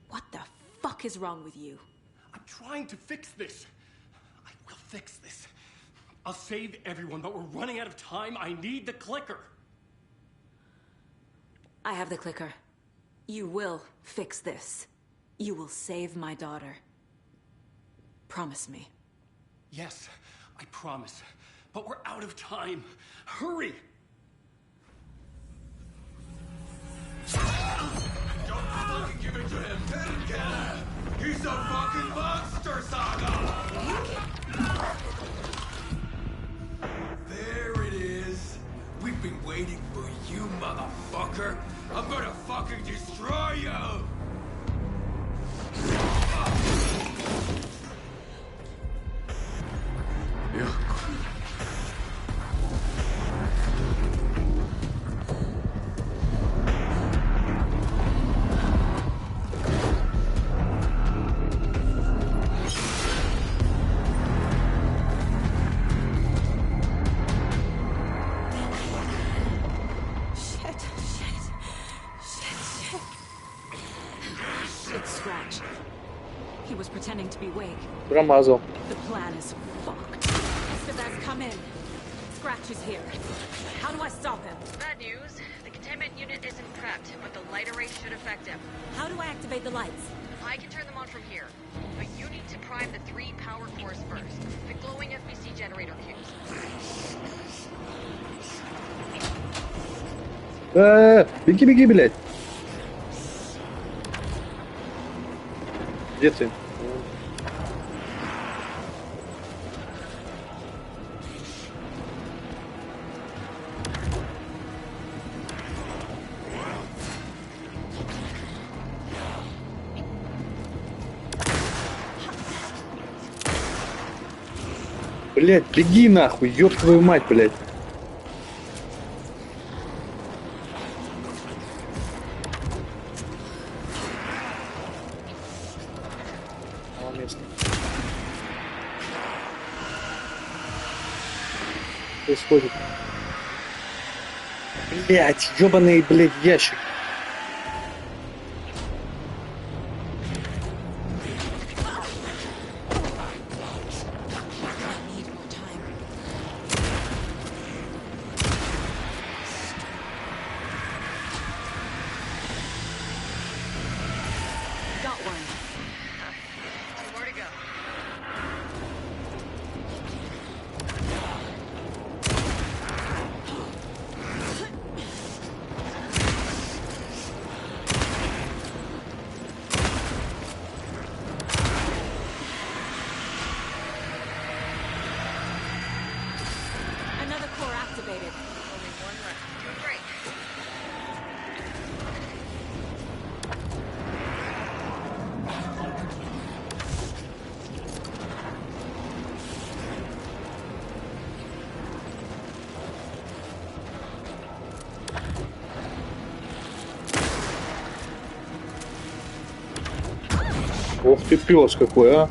What the fuck is wrong with you? I'm trying to fix this. I will fix this. I'll save everyone, but we're running out of time. I need the clicker. I have the clicker. You will fix this. You will save my daughter. Promise me. Yes, I promise. But we're out of time. Hurry! Don't fucking give it to him! Let him get him! He's a fucking monster, Saga! There it is! We've been waiting for you, motherfucker! I'm gonna fucking destroy you! Yeah. Scratch. He was pretending to be Wake. Промазал. The plan is fucked. Estevez, come in. Scratch is here. How do I stop him? Bad news. The containment unit isn't prepped, but the light array should affect him. How do I activate the lights? I can turn them on from here, but you need to prime the 3 power cores first. The glowing FBC generator fuse. Беги, беги, блядь. Где ты? Блядь, беги нахуй, ёб твою мать, блядь. Происходит. Блять, ёбаный, блядь, ящик. Ох ты пёс какой, а!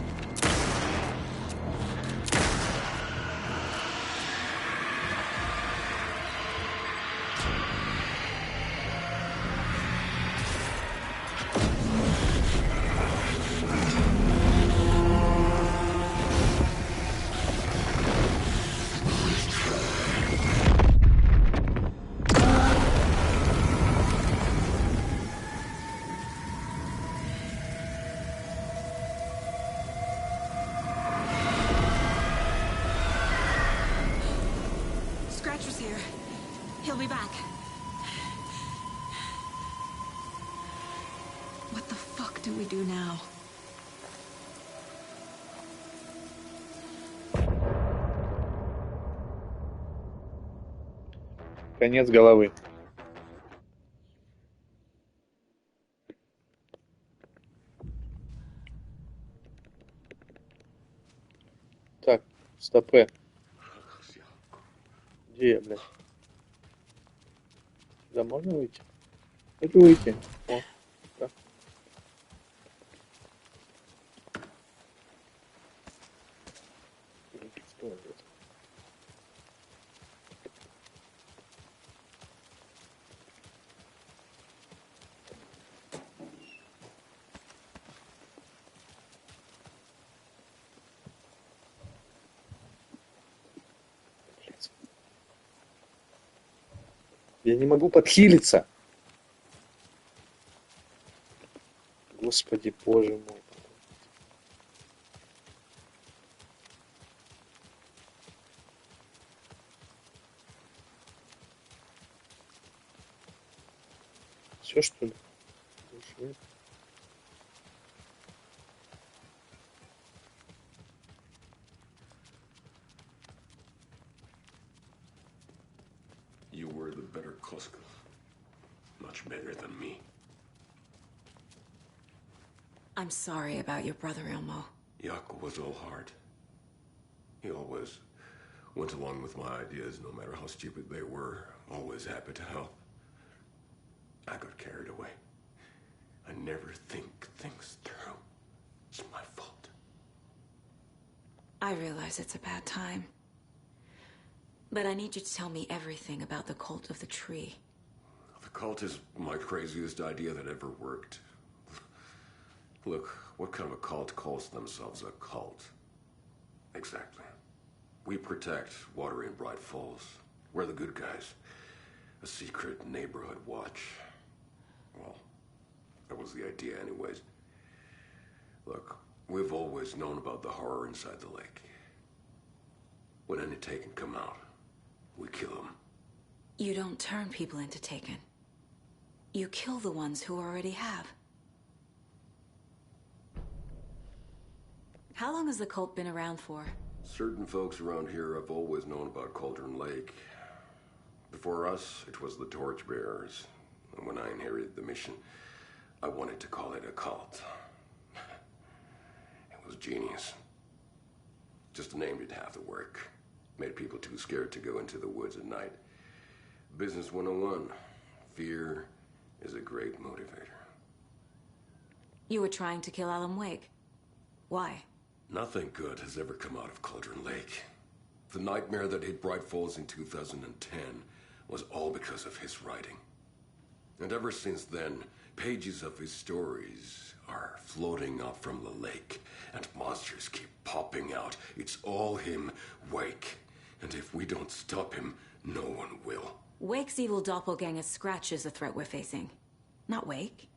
Конец головы. Так, стопэ. Где я, блядь? Сюда можно выйти? Хочу выйти. О, да. Стой, блядь. Я не могу подхилиться. Господи, боже мой. Все, что ли? Больше нет? You were the better Koska. Much better than me. I'm sorry about your brother, Ilmo. Yaakov was all heart. He always went along with my ideas, no matter how stupid they were. Always happy to help. I got carried away. I never think things through. It's my fault. I realize it's a bad time. But I need you to tell me everything about the cult of the tree. The cult is my craziest idea that ever worked. Look, what kind of a cult calls themselves a cult? Exactly. We protect Water in Bright Falls. We're the good guys. A secret neighborhood watch. Well, that was the idea anyways. Look, we've always known about the horror inside the lake. When any Taken come out, we kill them. You don't turn people into Taken. You kill the ones who already have. How long has the cult been around for? Certain folks around here have always known about Cauldron Lake. Before us, it was the Torchbearers. And when I inherited the mission, I wanted to call it a cult. It was genius. Just a name didn't have to work. Made people too scared to go into the woods at night. Business 101. Fear is a great motivator. You were trying to kill Alan Wake. Why? Nothing good has ever come out of Cauldron Lake. The nightmare that hit Bright Falls in 2010 was all because of his writing. And ever since then, pages of his stories are floating up from the lake, and monsters keep popping out. It's all him, Wake. And if we don't stop him, no one will. Wake's evil doppelganger Scratch is the threat we're facing, not Wake.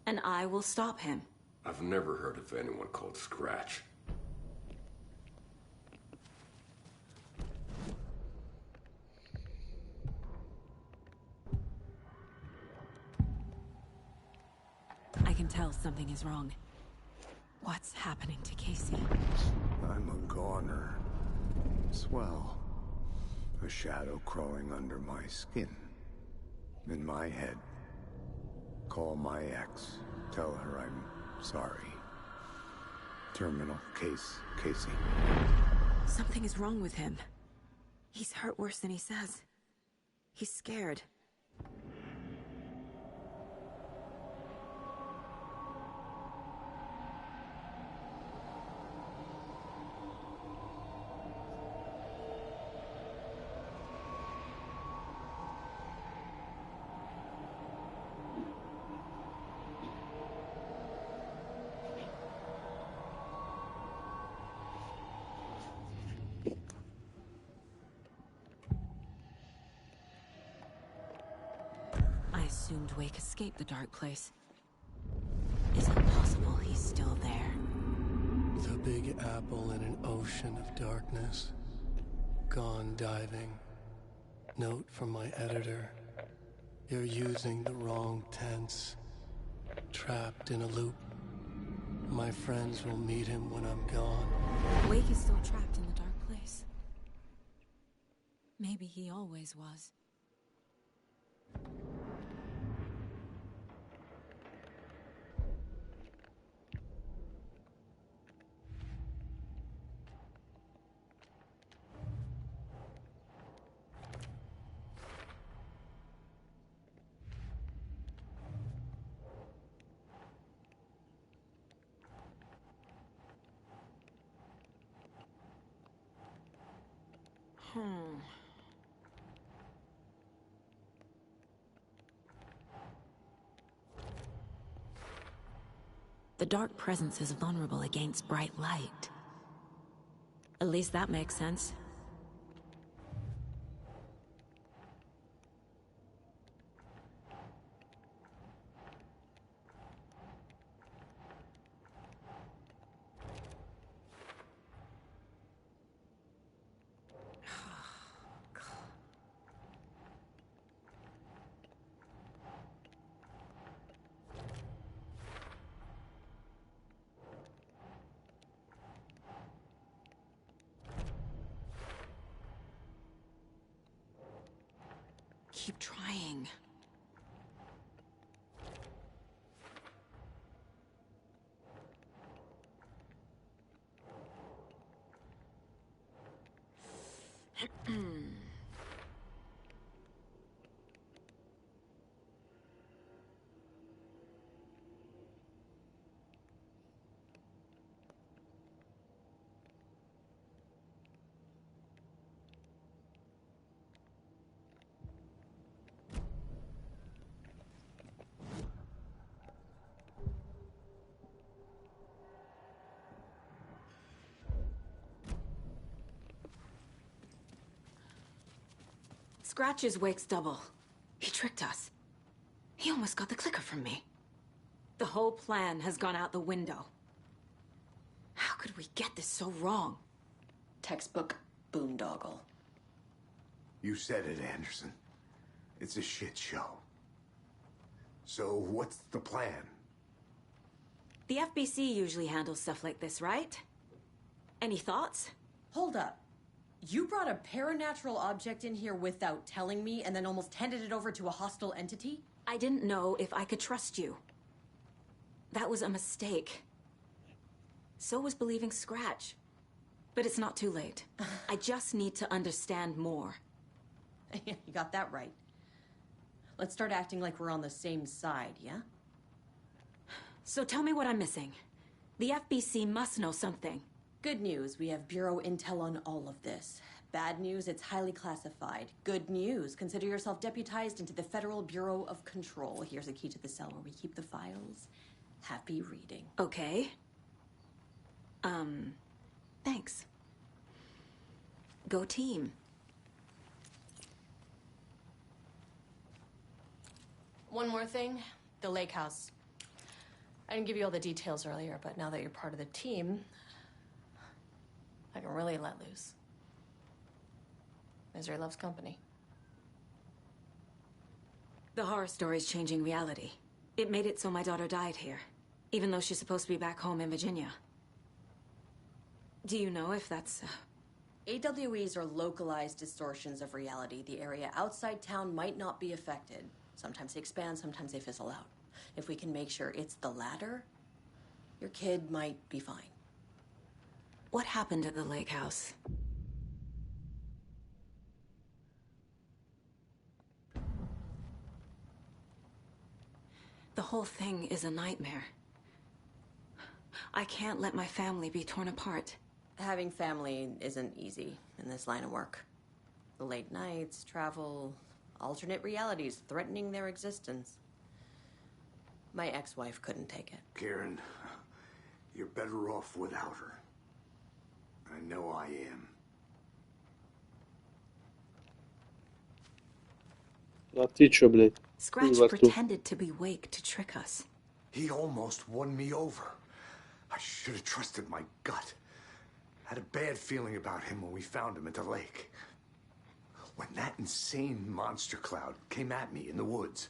And I will stop him. I've never heard of anyone called Scratch. I can tell something is wrong. What's happening to Casey? I'm a goner. Swell. A shadow crawling under my skin. In my head. Call my ex. Tell her I'm sorry. Terminal case, Casey. Something is wrong with him. He's hurt worse than he says. He's scared. I assumed Wake escaped the dark place. Is it possible he's still there? The Big Apple in an ocean of darkness. Gone diving. Note from my editor. You're using the wrong tense. Trapped in a loop. My friends will meet him when I'm gone. Wake is still trapped in the dark place. Maybe he always was. The dark presence is vulnerable against bright light. At least that makes sense. Keep trying. Scratch's wake's double. He tricked us. He almost got the clicker from me. The whole plan has gone out the window. How could we get this so wrong? Textbook boondoggle. You said it, Anderson. It's a shit show. So what's the plan? The FBC usually handles stuff like this, right? Any thoughts? Hold up. You brought a paranatural object in here without telling me and then almost handed it over to a hostile entity? I didn't know if I could trust you. That was a mistake. So was believing Scratch. But it's not too late. I just need to understand more. You got that right. Let's start acting like we're on the same side, yeah? So tell me what I'm missing. The FBC must know something. Good news, we have Bureau intel on all of this. Bad news, it's highly classified. Good news, consider yourself deputized into the Federal Bureau of Control. Here's a key to the cell where we keep the files. Happy reading. Okay. Thanks. Go team. One more thing, the lake house. I didn't give you all the details earlier, but now that you're part of the team, I can really let loose. Misery loves company. The horror story's changing reality. It made it so my daughter died here, even though she's supposed to be back home in Virginia. Do you know if that's... AWEs are localized distortions of reality. The area outside town might not be affected. Sometimes they expand, sometimes they fizzle out. If we can make sure it's the latter, your kid might be fine. What happened at the lake house? The whole thing is a nightmare. I can't let my family be torn apart. Having family isn't easy in this line of work. The late nights, travel, alternate realities threatening their existence. My ex-wife couldn't take it. Karen, you're better off without her. I know I am. А ты чё, блядь? Scratch Во рту. pretended to be Wake to trick us. He almost won me over. I should have trusted my gut. Had a bad feeling about him when we found him at the lake. When that insane monster cloud came at me in the woods,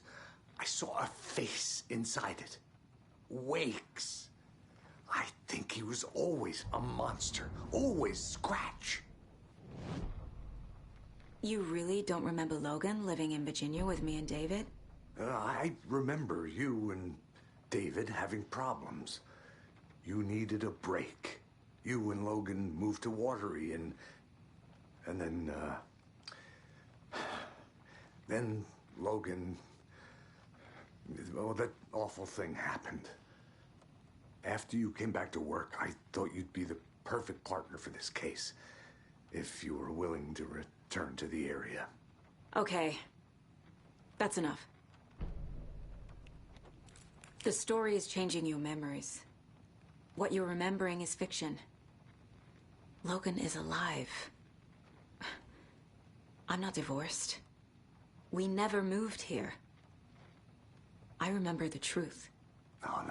I saw a face inside it. Wake's. I think he was always a monster. Always Scratch. You really don't remember Logan living in Virginia with me and David? I remember you and David having problems. You needed a break. You and Logan moved to Watery and then Logan, well, that awful thing happened. After you came back to work, I thought you'd be the perfect partner for this case, if you were willing to return to the area. Okay. That's enough. The story is changing your memories. What you're remembering is fiction. Logan is alive. I'm not divorced. We never moved here. I remember the truth.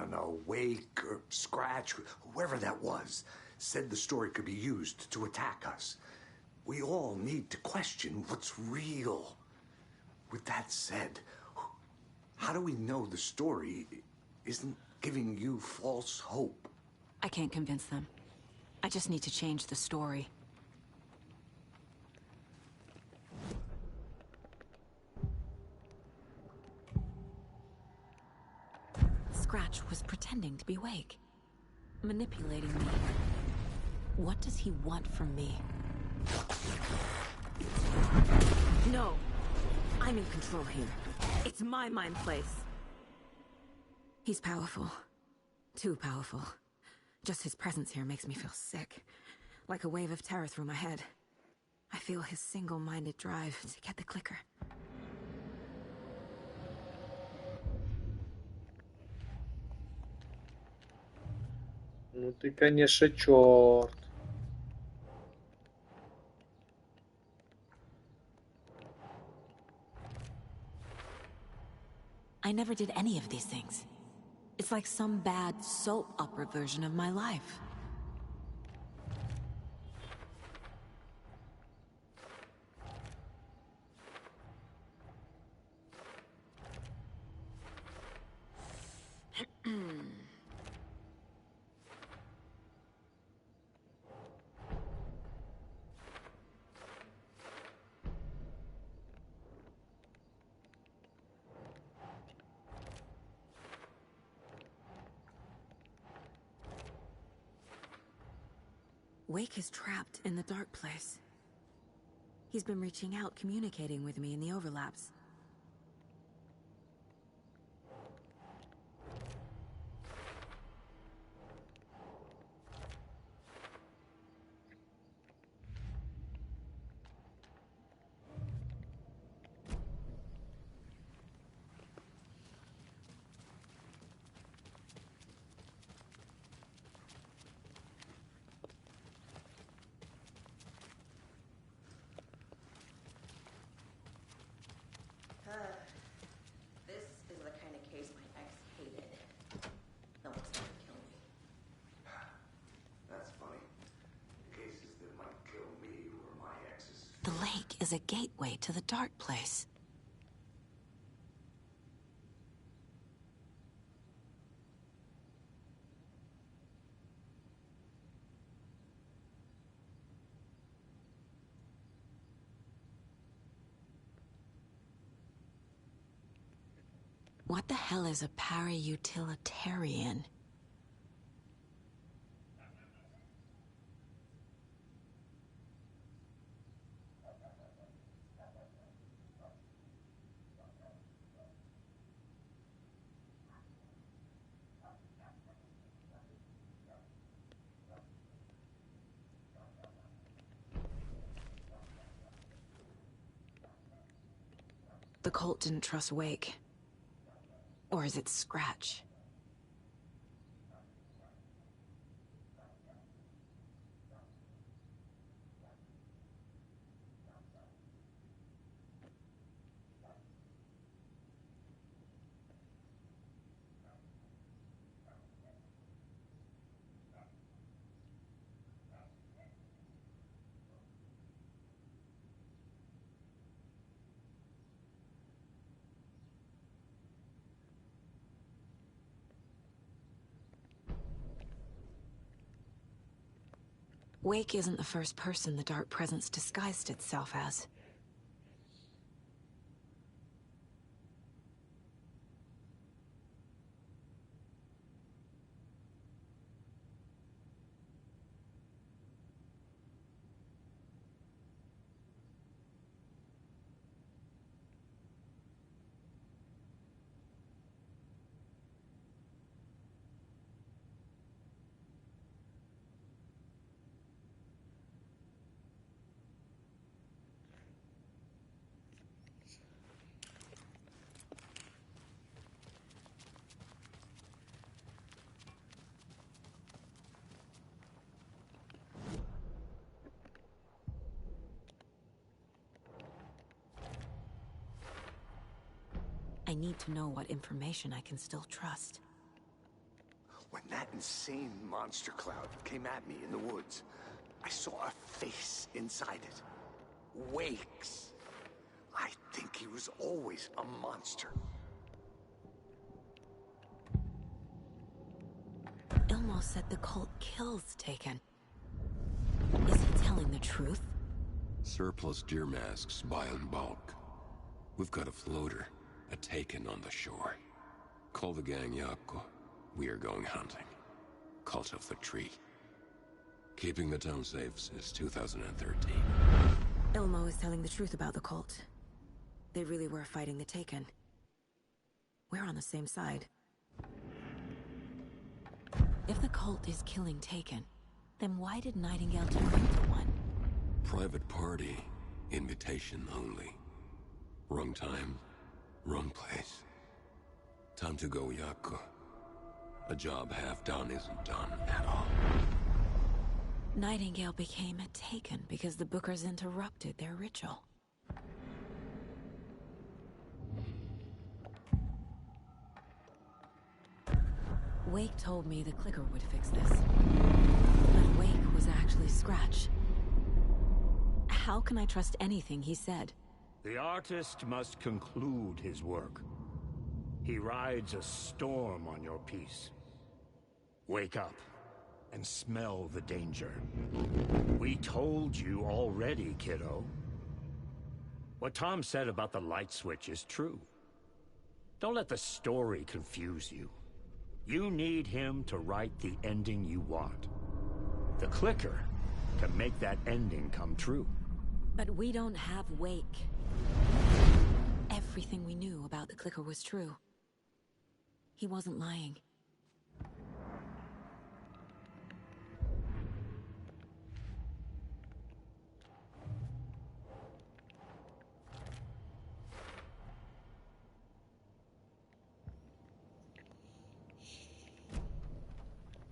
No. Wake or Scratch, whoever that was, said the story could be used to attack us. We all need to question what's real. With that said, how do we know the story isn't giving you false hope? I can't convince them. I just need to change the story. Scratch was pretending to be Wake, manipulating me. What does he want from me? No! I'm in control here. It's my mind place. He's powerful. Too powerful. Just his presence here makes me feel sick. Like a wave of terror through my head. I feel his single-minded drive to get the clicker. Ну ты, конечно, черт. never did any of these things. It's like some bad soap opera version of my life. Wake is trapped in the dark place. He's been reaching out, communicating with me in the overlaps. This is the kind of case my ex hated. No one's trying to kill me. That's funny. Cases that might kill me or my exes. The lake is a gateway to the dark place. What the hell is a para-utilitarian? The cult didn't trust Wake. Or is it Scratch? Wake isn't the first person the Dark Presence disguised itself as. I need to know what information I can still trust. When that insane monster cloud came at me in the woods, I saw a face inside it. Wake's. I think he was always a monster. Ilmo said the cult kills Taken. Is he telling the truth? Surplus deer masks buy in bulk. We've got a floater, a Taken on the shore. Call the gang Yako. We are going hunting. Cult of the Tree. Keeping the town safe since 2013. Ilmo is telling the truth about the cult. They really were fighting the Taken. We're on the same side. If the cult is killing Taken, then why did Nightingale turn into one? Private party. Invitation only. Wrong time, wrong place. Time to go, Yako. A job half done isn't done at all. Nightingale became a Taken because the Bookers interrupted their ritual. Wake told me the clicker would fix this. But Wake was actually Scratch. How can I trust anything he said? The artist must conclude his work. He rides a storm on your piece. Wake up and smell the danger. We told you already, kiddo. What Tom said about the light switch is true. Don't let the story confuse you. You need him to write the ending you want. The clicker can make that ending come true. But we don't have Wake. Everything we knew about the clicker was true. He wasn't lying.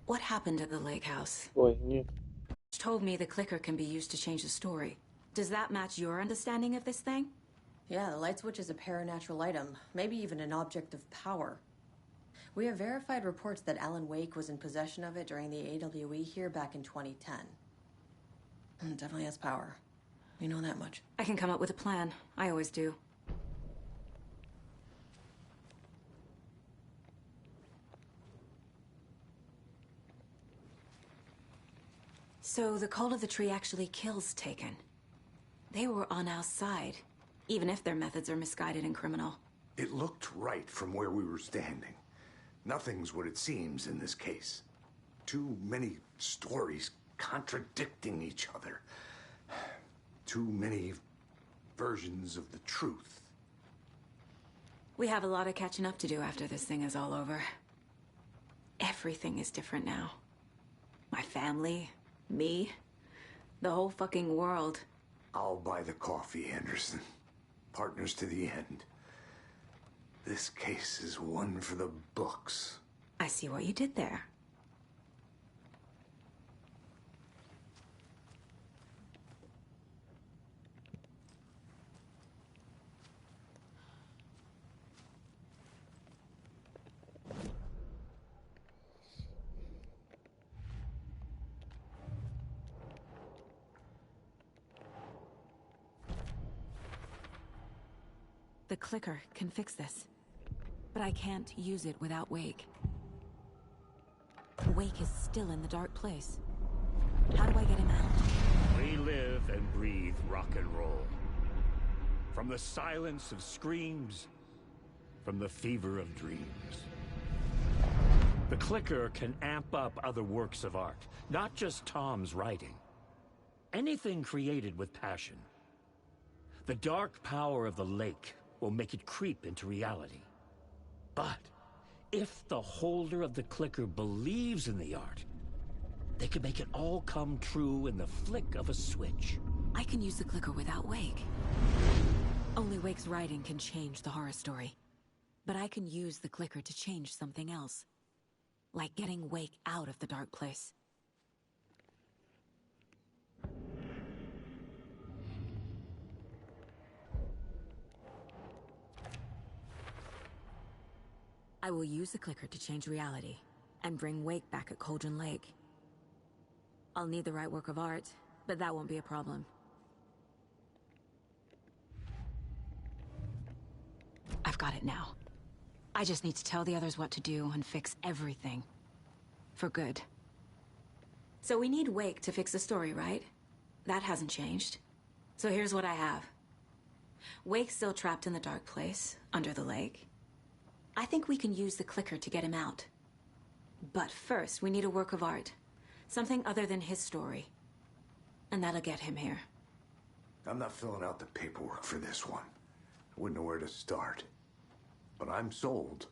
What happened at the lake house? Ой, нет. Told me the clicker can be used to change the story. Does that match your understanding of this thing? Yeah, the light switch is a paranatural item, maybe even an object of power. We have verified reports that Alan Wake was in possession of it during the AWE here back in 2010. It definitely has power. We know that much. I can come up with a plan. I always do. So the call of the tree actually kills Taken. They were on our side, even if their methods are misguided and criminal. It looked right from where we were standing. Nothing's what it seems in this case. Too many stories contradicting each other. Too many versions of the truth. We have a lot of catching up to do after this thing is all over. Everything is different now. My family, me, the whole fucking world. I'll buy the coffee, Anderson. Partners to the end. This case is one for the books. I see what you did there. The clicker can fix this. But I can't use it without Wake. Wake is still in the dark place. How do I get him out? We live and breathe rock and roll. From the silence of screams, from the fever of dreams. The clicker can amp up other works of art, not just Tom's writing. Anything created with passion. The dark power of the lake will make it creep into reality. But if the holder of the clicker believes in the art, they can make it all come true in the flick of a switch. I can use the clicker without Wake. Only Wake's writing can change the horror story. But I can use the clicker to change something else. Like getting Wake out of the dark place. I will use the clicker to change reality and bring Wake back at Cauldron Lake. I'll need the right work of art, but that won't be a problem. I've got it now. I just need to tell the others what to do and fix everything. For good. So we need Wake to fix the story, right? That hasn't changed. So here's what I have. Wake's still trapped in the dark place, under the lake. I think we can use the clicker to get him out. But first, we need a work of art. Something other than his story. And that'll get him here. I'm not filling out the paperwork for this one. I wouldn't know where to start. But I'm sold.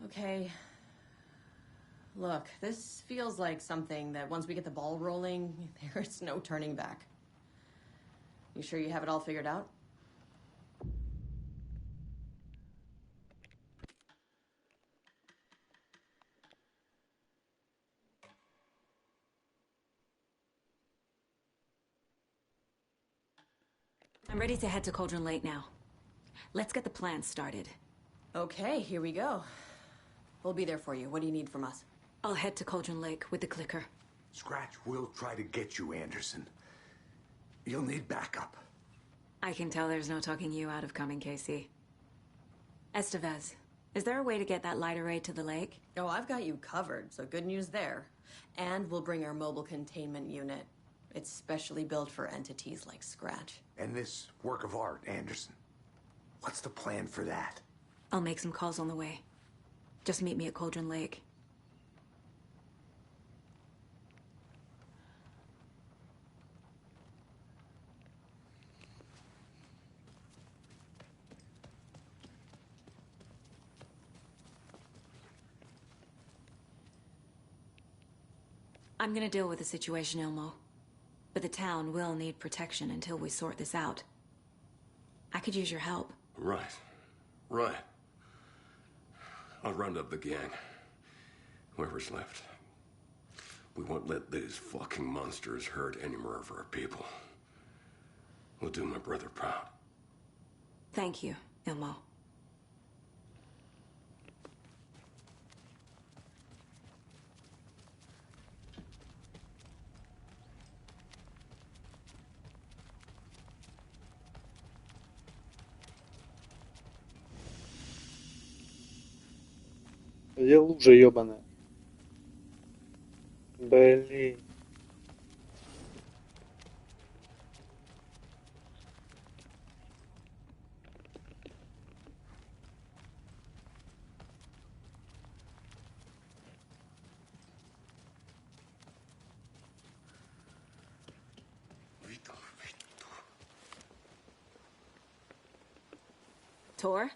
Okay. Look, this feels like something that once we get the ball rolling, there's no turning back. You sure you have it all figured out? I'm ready to head to Cauldron Lake now. Let's get the plan started. Okay, here we go. We'll be there for you. What do you need from us? I'll head to Cauldron Lake with the clicker. Scratch will try to get you, Anderson. You'll need backup. I can tell there's no talking you out of coming, Casey. Estevez, is there a way to get that light array to the lake? Oh, I've got you covered, so good news there. And we'll bring our mobile containment unit. It's specially built for entities like Scratch. And this work of art, Anderson. What's the plan for that? I'll make some calls on the way. Just meet me at Cauldron Lake. I'm gonna deal with the situation, Ilmo. But the town will need protection until we sort this out. I could use your help. Right. Right. I'll round up the gang. Whoever's left. We won't let these fucking monsters hurt any more of our people. We'll do my brother proud. Thank you, Ilmo. Где лужа ебаная? Блин. Tor,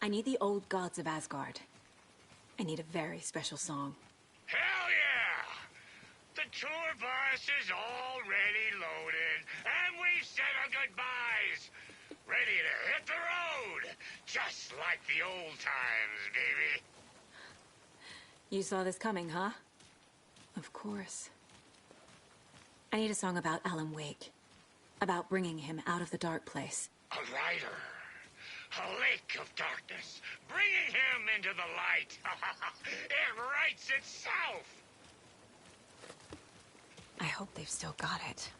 I need the old gods of Asgard. I need a very special song. Hell yeah! The tour bus is already loaded, and we've said our goodbyes. Ready to hit the road, just like the old times, baby. You saw this coming, huh? Of course. I need a song about Alan Wake. About bringing him out of the dark place. A rider. A lake of darkness, bringing him into the light. It writes itself. I hope they've still got it.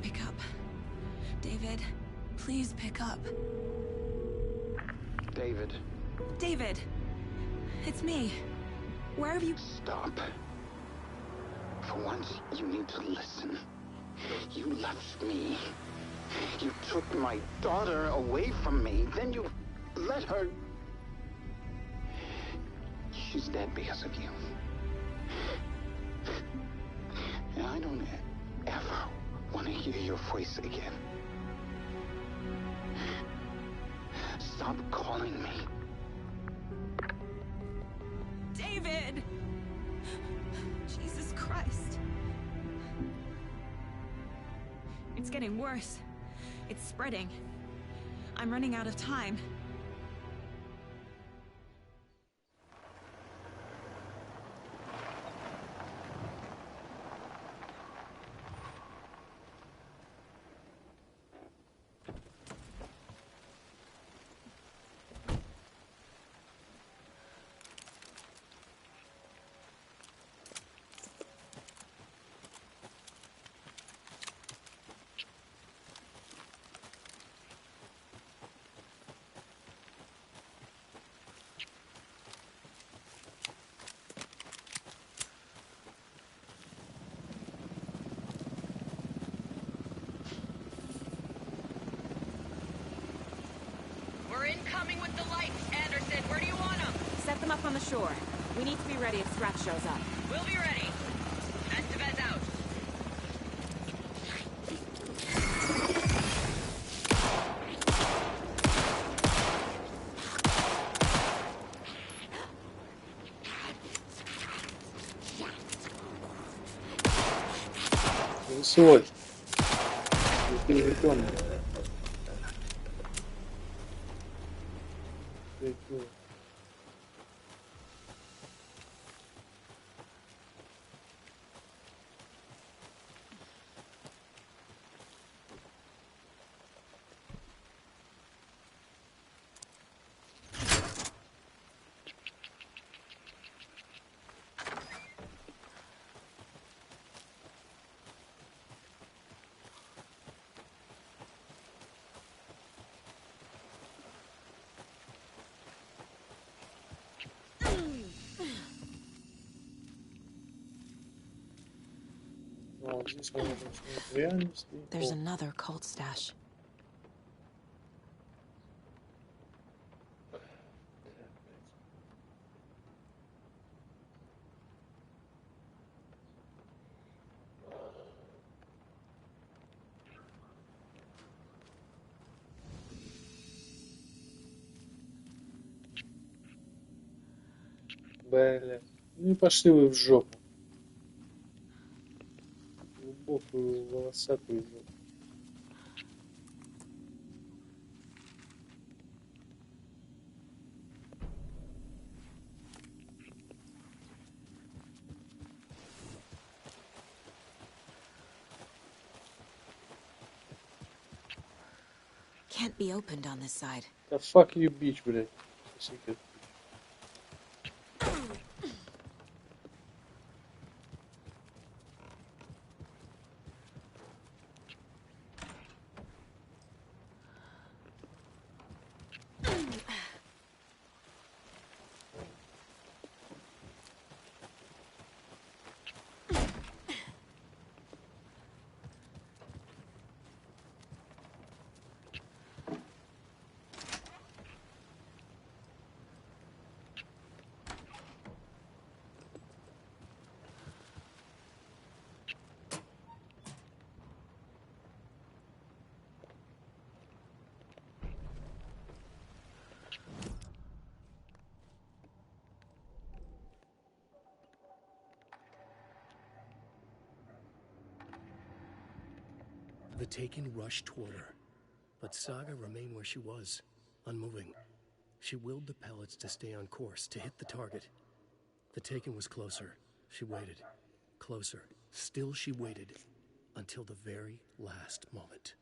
Pick up. David, please pick up. David. David! It's me. Where have you... Stop. For once, you need to listen. You left me. You took my daughter away from me. Then you let her... She's dead because of you. And I don't ever want to hear your voice again. Stop calling me. David! Jesus Christ. It's getting worse. It's spreading. I'm running out of time. We're incoming with the lights, Anderson. Where do you want them? Set them up on the shore. We need to be ready if Scratch shows up. We'll be ready. Estevez out. свой. Ты же темный. There's another cult stash. Бля. Ну и пошли вы в жопу. Глубокую волосатую жопу. Can't be opened on this side. Да fuck you, bitch, блядь. Секрет. The Taken rushed toward her, but Saga remained where she was, unmoving. She willed the pellets to stay on course, to hit the target. The Taken was closer. She waited. Closer. Still she waited, until the very last moment.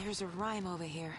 There's a rhyme over here.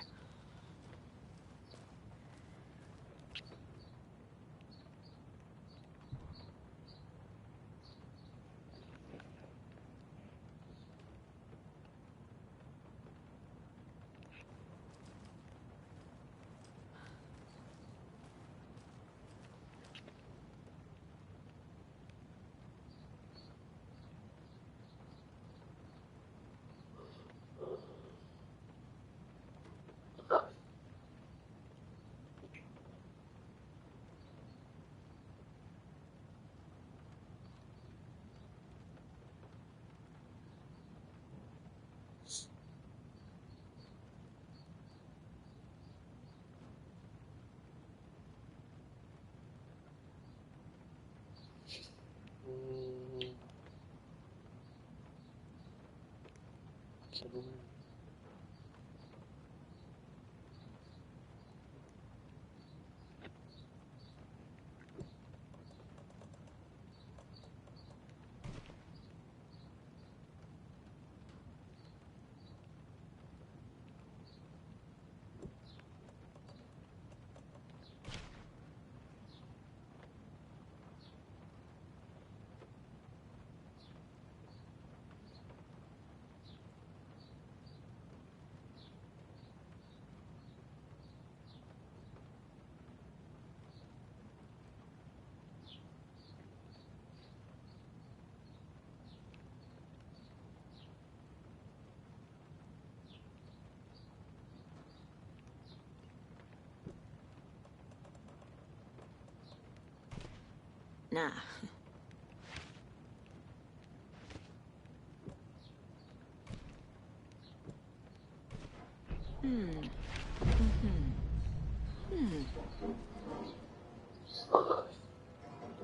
Nah.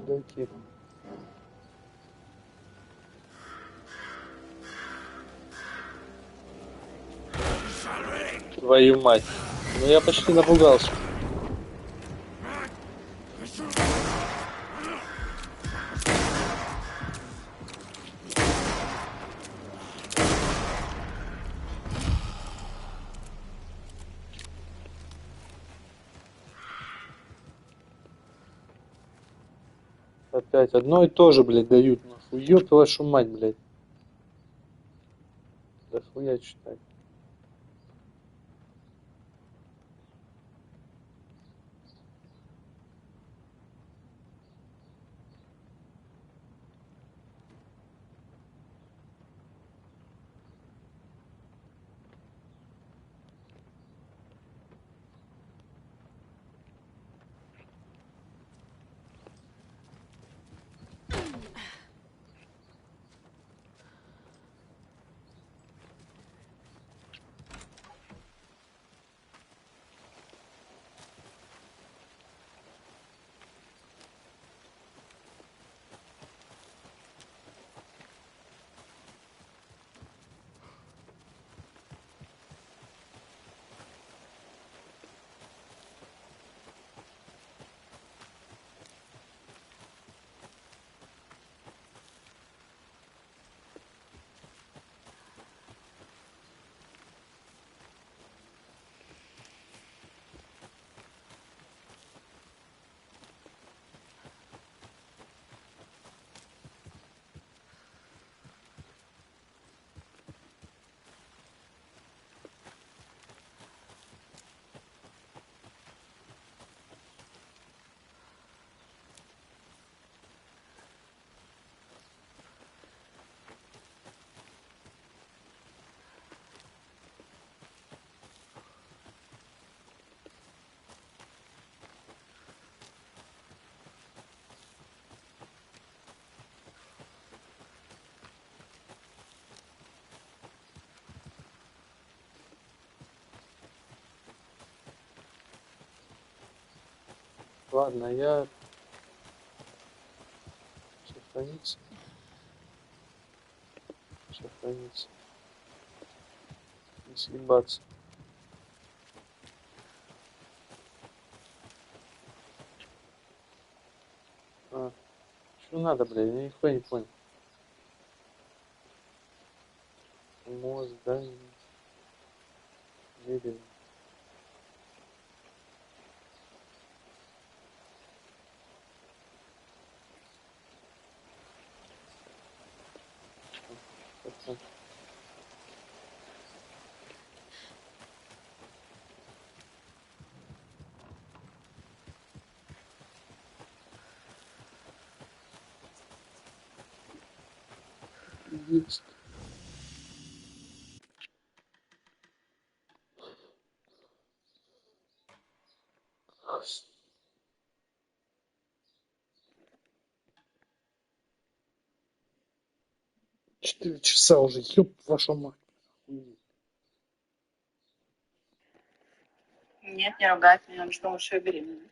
Дойти. Твою мать. Ну я почти напугался. Опять одно и то же, блядь, дают, нахуй. Ёб вашу мать, блядь. Да хуя читать. Ладно, я... Сохраниться. Сохраниться. Не съебаться. А, что надо, блядь? Я нихуя не понял. Мозг, да? Дерево. Пацан. Есть. Четыре часа уже, ёб вашу мать. Нет, не ругать меня, потому что я беременна.